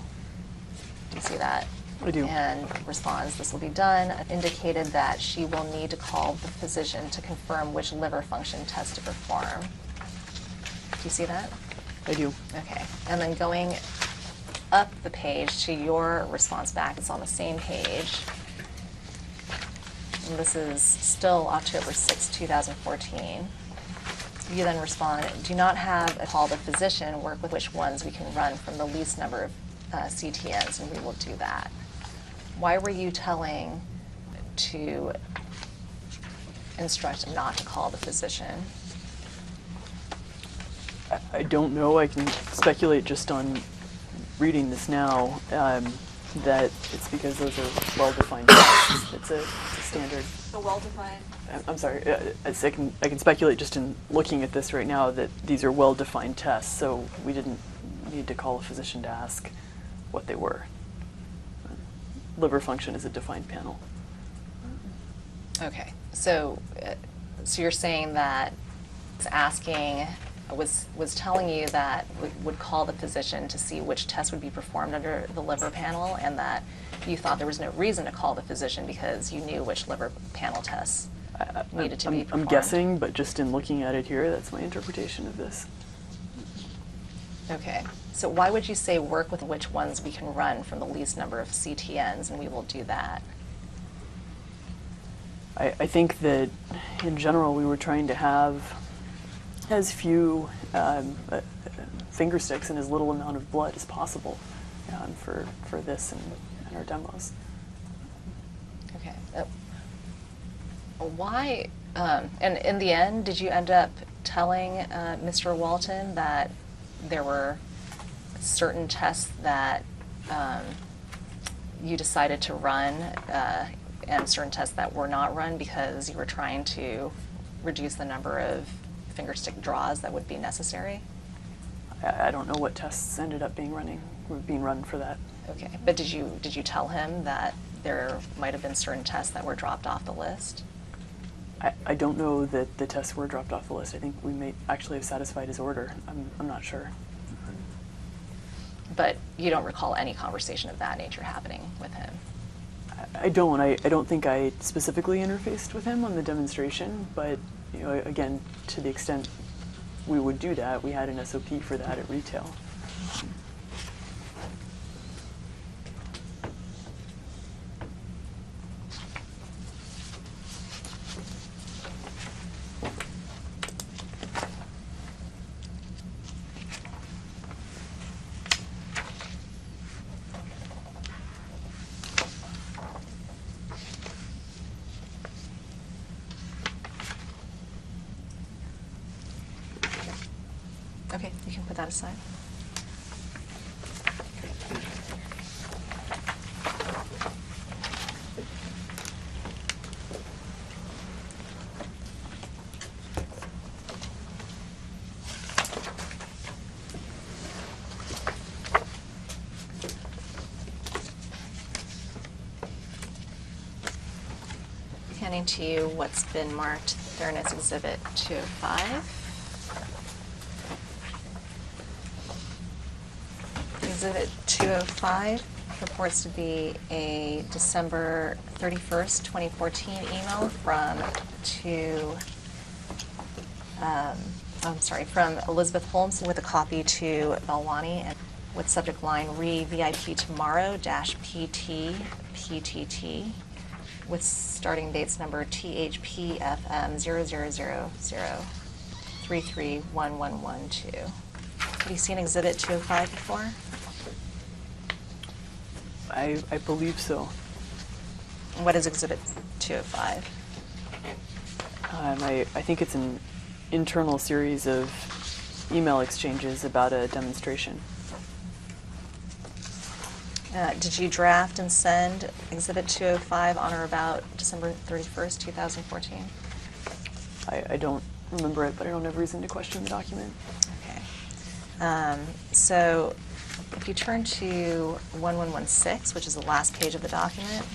Do you see that? I do. And responds, this will be done. Indicated that she will need to call the physician to confirm which liver function test to perform. Do you see that? I do. Okay. And then going up the page to your response back, it's on the same page. And this is still October 6, 2014. You then respond, do not have a call the physician, work with which ones we can run from the least number of CTNs, and we will do that. Why were you telling to instruct not to call the physician? I don't know. I can speculate just on reading this now that it's because those are well-defined tests. It's a standard. A well-defined. I'm sorry. I can speculate just in looking at this right now that these are well-defined tests, so we didn't need to call a physician to ask what they were. Liver function is a defined panel. Okay, so you're saying that it's asking, was telling you that would call the physician to see which test would be performed under the liver panel, and that you thought there was no reason to call the physician because you knew which liver panel tests needed to be performed. I'm guessing, but just in looking at it here, that's my interpretation of this. Okay, so why would you say work with which ones we can run from the least number of CTNs, and we will do that? I think that in general we were trying to have as few finger sticks and as little amount of blood as possible for this and our demos. Okay. Why, and in the end, did you end up telling Mr. Walton that there were certain tests that you decided to run and certain tests that were not run because you were trying to reduce the number of finger stick draws that would be necessary? I don't know what tests ended up being run for that. Okay, but did you tell him that there might have been certain tests that were dropped off the list? I don't know that the tests were dropped off the list. I think we may actually have satisfied his order. I'm not sure. But you don't recall any conversation of that nature happening with him? I don't. I don't think I specifically interfaced with him on the demonstration, but again, to the extent we would do that, we had an SOP for that at retail. Okay, you can put that aside. Handing to you what's been marked Fairness Exhibit 205. Exhibit 205 purports to be a December 31st, 2014 email from Elizabeth Holmes with a copy to Balwani and with subject line re-VIP tomorrow -PT PTT with starting dates number THPFM 0000331112. Have you seen Exhibit 205 before? I believe so. What is Exhibit 205? I think it's an internal series of email exchanges about a demonstration. Did you draft and send Exhibit 205 on or about December 31st, 2014? I don't remember it, but I don't have reason to question the document. Okay. So if you turn to 1116, which is the last page of the document,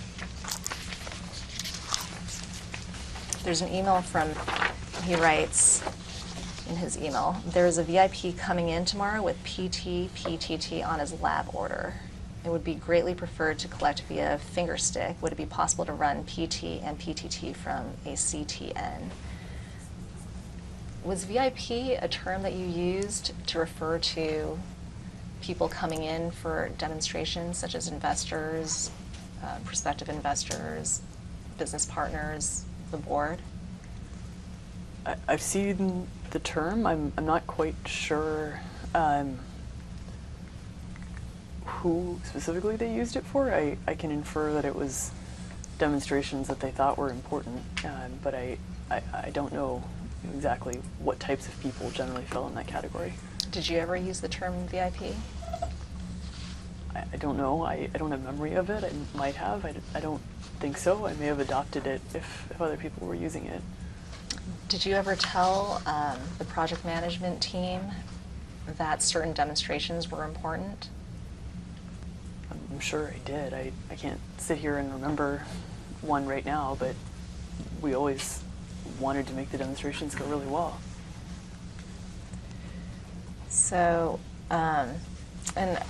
there's an email from, he writes in his email, there is a VIP coming in tomorrow with PT, PTT on his lab order. It would be greatly preferred to collect via finger stick. Would it be possible to run PT and PTT from a CTN? Was VIP a term that you used to refer to people coming in for demonstrations, such as investors, prospective investors, business partners, the board? I've seen the term. I'm not quite sure who specifically they used it for. I can infer that it was demonstrations that they thought were important, but I don't know exactly what types of people generally fell in that category. Did you ever use the term VIP? I don't know. I don't have memory of it. I might have. I don't think so. I may have adopted it if other people were using it. Did you ever tell the project management team that certain demonstrations were important? I'm sure I did. I can't sit here and remember one right now, but we always wanted to make the demonstrations go really well. So, and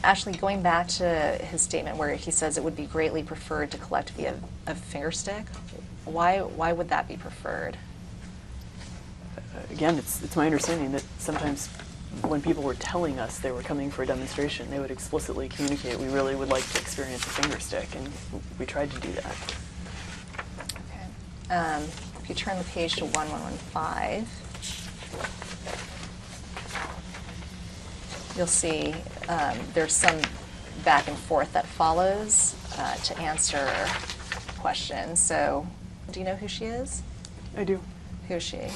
actually going back to his statement where he says it would be greatly preferred to collect via a finger stick, why would that be preferred? Again, it's my understanding that sometimes when people were telling us they were coming for a demonstration, they would explicitly communicate, we really would like to experience a finger stick, and we tried to do that. Okay. If you turn the page to 1115, you'll see there's some back and forth that follows to answer questions. So, do you know who she is? I do. Who is she?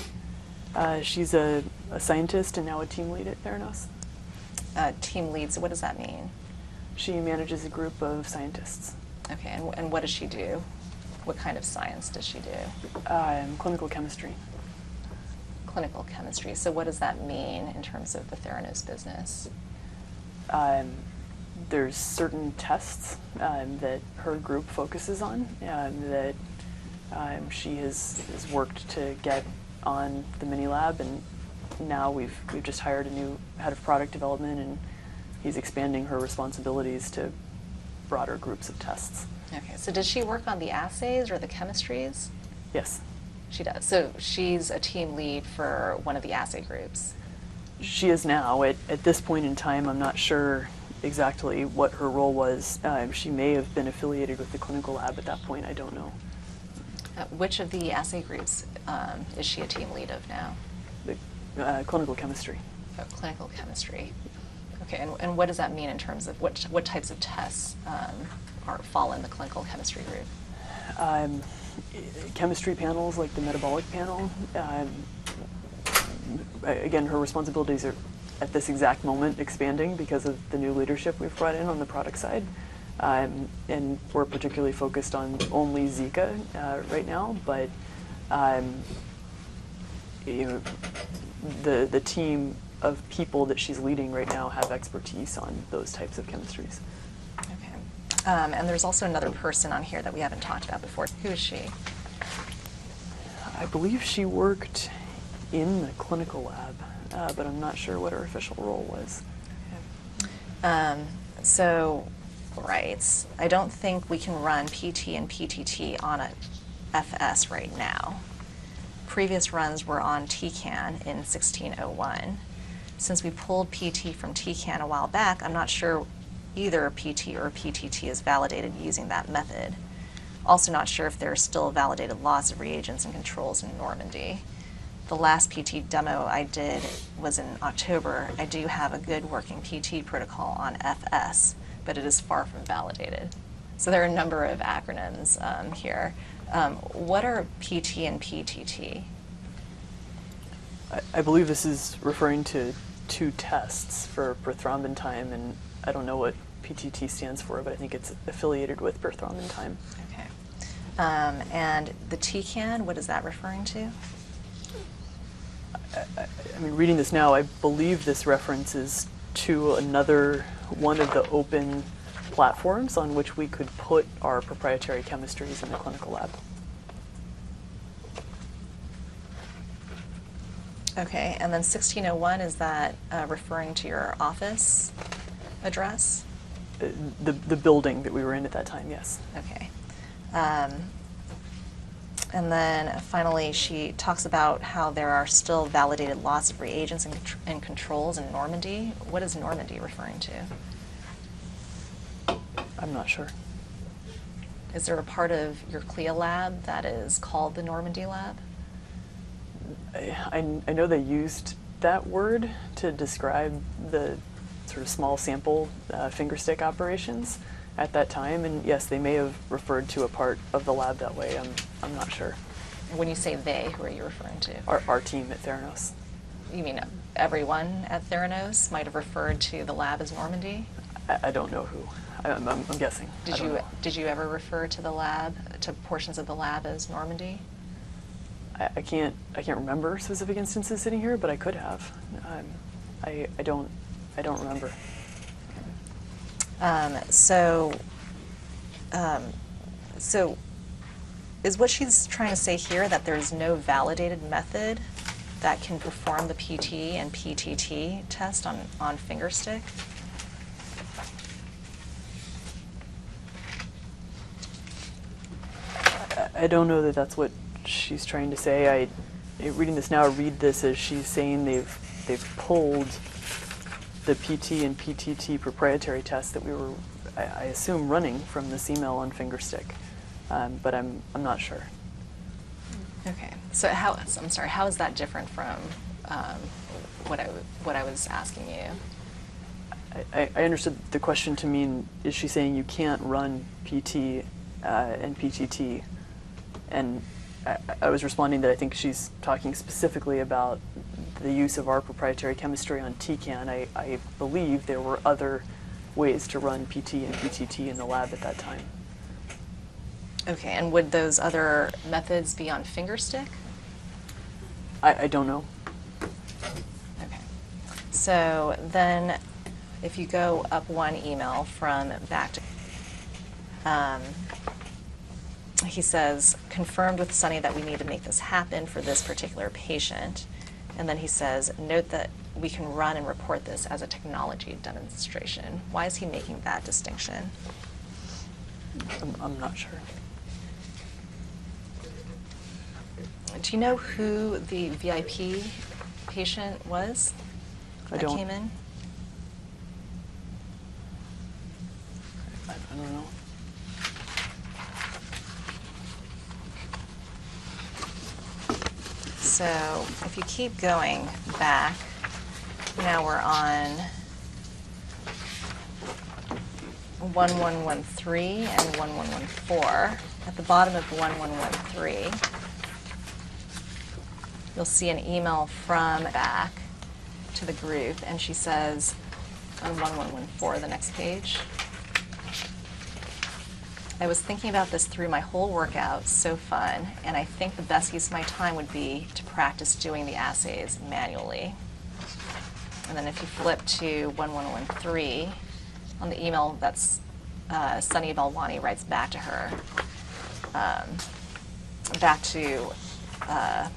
She's a scientist and now a team lead at Theranos. Team lead, so what does that mean? She manages a group of scientists. Okay, and what does she do? What kind of science does she do? Clinical chemistry. Clinical chemistry. So what does that mean in terms of the Theranos business? There's certain tests that her group focuses on that she has worked to get on the mini lab, and now we've just hired a new head of product development, and he's expanding her responsibilities to broader groups of tests. Okay, so does she work on the assays or the chemistries? Yes. She does. So she's a team lead for one of the assay groups. She is now. At this point in time, I'm not sure exactly what her role was. She may have been affiliated with the clinical lab at that point. I don't know. Which of the assay groups is she a team lead of now? The clinical chemistry. Oh, clinical chemistry. Okay, and what does that mean in terms of what types of tests fall in the clinical chemistry group? Chemistry panels like the metabolic panel. Again, her responsibilities are at this exact moment expanding because of the new leadership we've brought in on the product side. And we're particularly focused on only Zika right now, but the team of people that she's leading right now have expertise on those types of chemistries. Okay. And there's also another person on here that we haven't talked about before. Who is she? I believe she worked in the clinical lab, but I'm not sure what her official role was. So, right, I don't think we can run PT and PTT on a FS right now. Previous runs were on TCAN in 1601. Since we pulled PT from TCAN a while back, I'm not sure either PT or PTT is validated using that method. Also not sure if there are still validated lots of reagents and controls in Normandy. The last PT demo I did was in October. I do have a good working PT protocol on FS, but it is far from validated. So there are a number of acronyms here. What are PT and PTT? I believe this is referring to two tests for prothrombin time, and I don't know what PTT stands for, but I think it's affiliated with prothrombin time. Okay. And the TCAN, what is that referring to? I mean, reading this now, I believe this references to another one of the open platforms on which we could put our proprietary chemistries in the clinical lab. Okay, and then 1601, is that referring to your office address? The building that we were in at that time, yes. Okay. And then finally, she talks about how there are still validated lots of reagents and controls in Normandy. What is Normandy referring to? I'm not sure. Is there a part of your CLIA lab that is called the Normandy lab? I know they used that word to describe the sort of small sample fingerstick operations at that time, and yes, they may have referred to a part of the lab that way. I'm not sure. When you say they, who are you referring to? Our team at Theranos. You mean everyone at Theranos might have referred to the lab as Normandy? I don't know who. I'm guessing. Did you ever refer to the lab, to portions of the lab as Normandy? I can't remember specific instances sitting here, but I could have. I don't remember. So is what she's trying to say here that there's no validated method that can perform the PT and PTT test on fingerstick? I don't know that that's what she's trying to say. Reading this now, I read this as she's saying they've pulled the PT and PTT proprietary tests that we were, I assume, running from this email on fingerstick, but I'm not sure. Okay. So I'm sorry. How is that different from what I was asking you? I understood the question to mean, is she saying you can't run PT and PTT? And I was responding that I think she's talking specifically about the use of our proprietary chemistry on TCAN. I believe there were other ways to run PT and PTT in the lab at that time. Okay, and would those other methods be on fingerstick? I don't know. Okay. So then if you go up one email from back to, he says, confirmed with Sunny that we need to make this happen for this particular patient. And then he says, note that we can run and report this as a technology demonstration. Why is he making that distinction? I'm not sure. Do you know who the VIP patient was I that don't. came in? I don't know. So if you keep going back, now we're on 1113 and 1114. At the bottom of 1113, you'll see an email from back to the group, and she says on 1114, the next page, I was thinking about this through my whole workout, so fun, and I think the best use of my time would be to practice doing the assays manually. And then if you flip to 1113, on the email that's Sunny Balwani writes back to her, back to her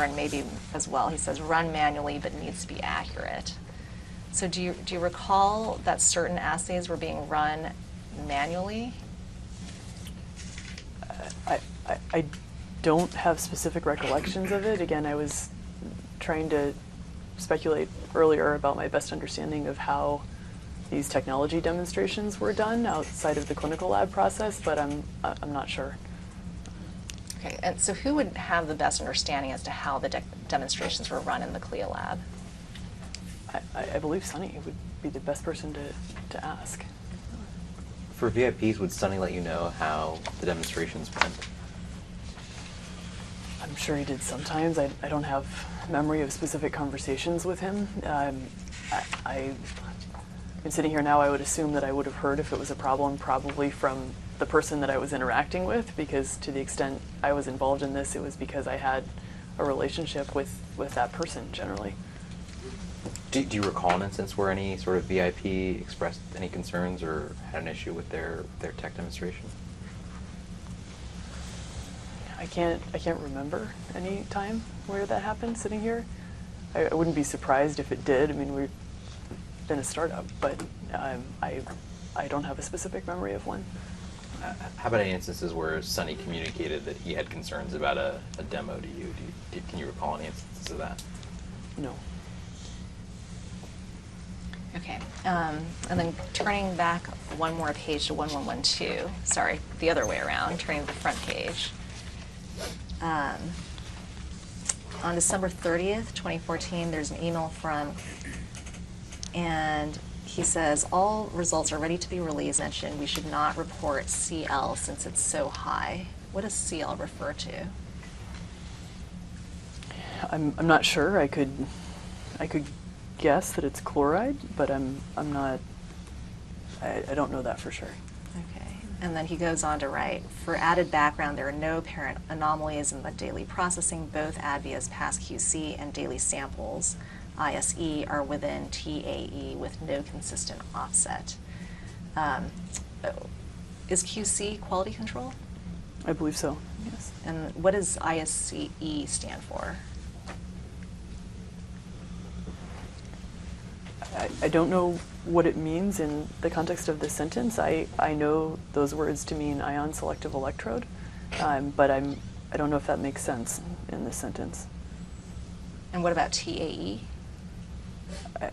and maybe as well, he says, run manually but needs to be accurate. So do you recall that certain assays were being run manually? I don't have specific recollections of it. Again, I was trying to speculate earlier about my best understanding of how these technology demonstrations were done outside of the clinical lab process, but I'm not sure. Okay, and so who would have the best understanding as to how the demonstrations were run in the CLIA lab? I believe Sunny would be the best person to ask. For VIPs, would Sunny let you know how the demonstrations went? I'm sure he did sometimes. I don't have memory of specific conversations with him. I'm sitting here now, I would assume that I would have heard if it was a problem, probably from the person that I was interacting with, because to the extent I was involved in this, it was because I had a relationship with that person generally. Do you recall an instance where any sort of VIP expressed any concerns or had an issue with their tech demonstration? I can't remember any time where that happened sitting here. I wouldn't be surprised if it did. I mean, we've been a startup, but I don't have a specific memory of one. How about any instances where Sunny communicated that he had concerns about a demo to you? Can you recall any instances of that? No. Okay, and then turning back one more page to 1112, sorry, the other way around, turning to the front page. On December 30th, 2014, there's an email from, and he says, all results are ready to be released. Mentioned we should not report CL since it's so high. What does CL refer to? I'm not sure. I could guess that it's chloride, but I'm not. I don't know that for sure. Okay, and then he goes on to write, for added background, there are no apparent anomalies in the daily processing. Both ADVIA's past QC and daily samples, ISE, are within TAE with no consistent offset. Is QC quality control? I believe so, yes. And what does ISE stand for? I don't know what it means in the context of this sentence. I know those words to mean ion selective electrode, but I don't know if that makes sense in this sentence. And what about TAE?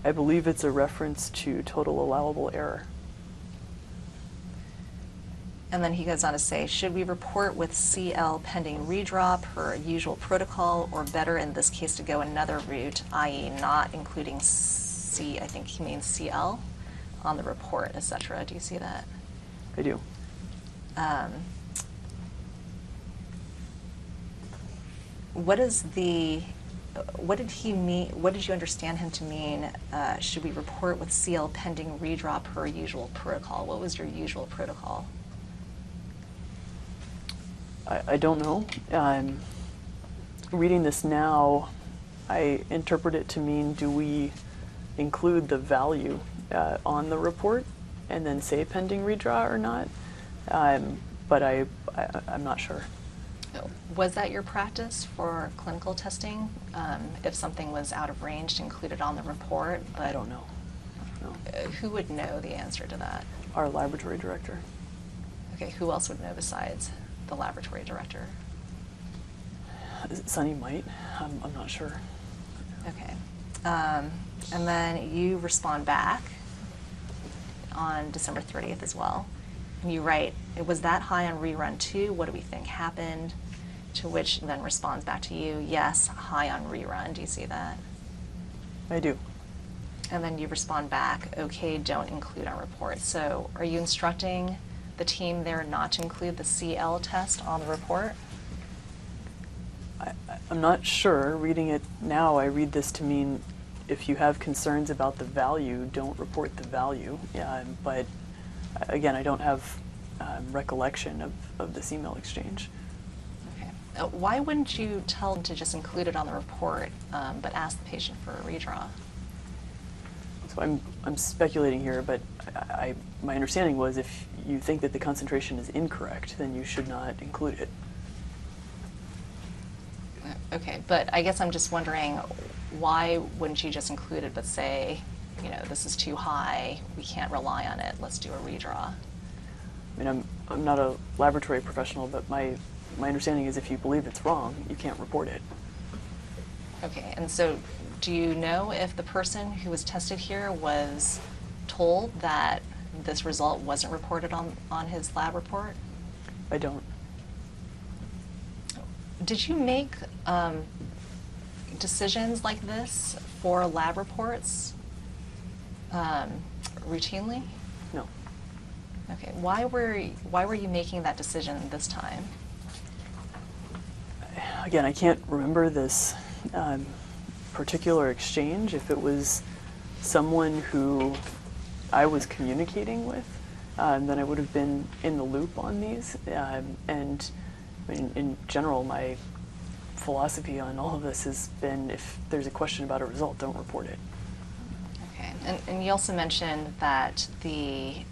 I believe it's a reference to total allowable error. And then he goes on to say, should we report with CL pending redraw per usual protocol, or better in this case to go another route, i.e. not including I think he means CL, on the report, etc. Do you see that? I do. What did he mean? What did you understand him to mean? Should we report with CL pending redraw per usual protocol? What was your usual protocol? I don't know. Reading this now, I interpret it to mean, do we include the value on the report and then say pending redraw or not? But I'm not sure. Was that your practice for clinical testing? If something was out of range, to include it on the report? But I don't know. No. Who would know the answer to that? Our laboratory director. Okay, who else would know besides the laboratory director? Sunny might. I'm not sure. Okay. And then you respond back on December 30th as well. And you write, it was that high on rerun too, what do we think happened? To which then responds back to you, yes, high on rerun. Do you see that? I do. And then you respond back, okay, don't include on report. So are you instructing the team there not to include the CL test on the report? I'm not sure. Reading it now, I read this to mean if you have concerns about the value, don't report the value. But again, I don't have recollection of this email exchange. Okay. Why wouldn't you tell them to just include it on the report, but ask the patient for a redraw? So I'm speculating here, but my understanding was if you think that the concentration is incorrect, then you should not include it. Okay, but I guess I'm just wondering, why wouldn't you just include it but say, you know, this is too high, we can't rely on it, let's do a redraw? I mean, I'm not a laboratory professional, but my understanding is if you believe it's wrong, you can't report it. Okay, and so do you know if the person who was tested here was told that this result wasn't reported on his lab report? I don't. Did you make decisions like this for lab reports routinely? No. Okay, why were you making that decision this time? Again, I can't remember this particular exchange. If it was someone who I was communicating with, then I would have been in the loop on these. And I mean, in general, my philosophy on all of this has been, if there's a question about a result, don't report it. Okay, and you also mentioned that the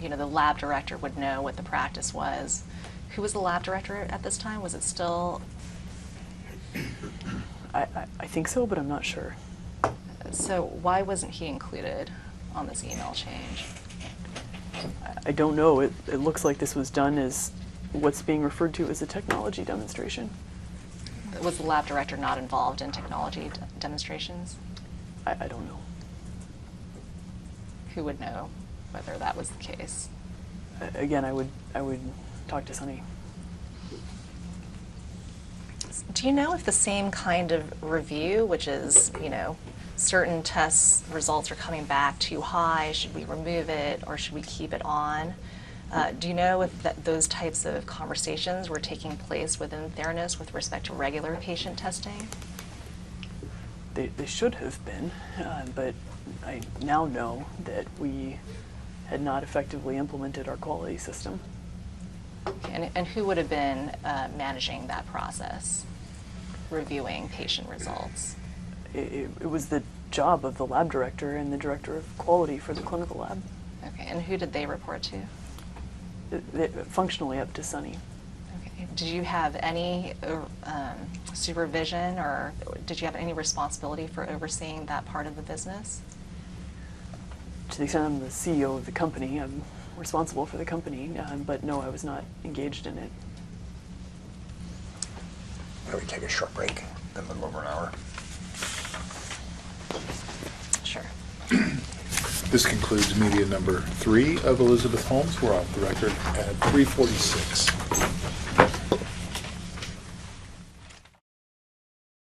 the lab director would know what the practice was. Who was the lab director at this time? Was it still? I think so, but I'm not sure. So why wasn't he included on this email change? I don't know. It looks like this was done as what's being referred to as a technology demonstration. Was the lab director not involved in technology demonstrations? I don't know. Who would know whether that was the case? Again, I would talk to Sunny. Do you know if the same kind of review, which is, certain test results are coming back too high, should we remove it or should we keep it on? Do you know if those types of conversations were taking place within Theranos with respect to regular patient testing? They should have been, but I now know that we had not effectively implemented our quality system. Okay, and who would have been managing that process, reviewing patient results? It was the job of the lab director and the director of quality for the clinical lab. Okay, and who did they report to? Functionally up to Sunny. Okay. Did you have any supervision, or did you have any responsibility for overseeing that part of the business? To the extent I'm the CEO of the company, I'm responsible for the company, but no, I was not engaged in it. Why don't we take a short break, then a little over an hour? Sure. This concludes media number 3 of Elizabeth Holmes. We're off the record at 3:46.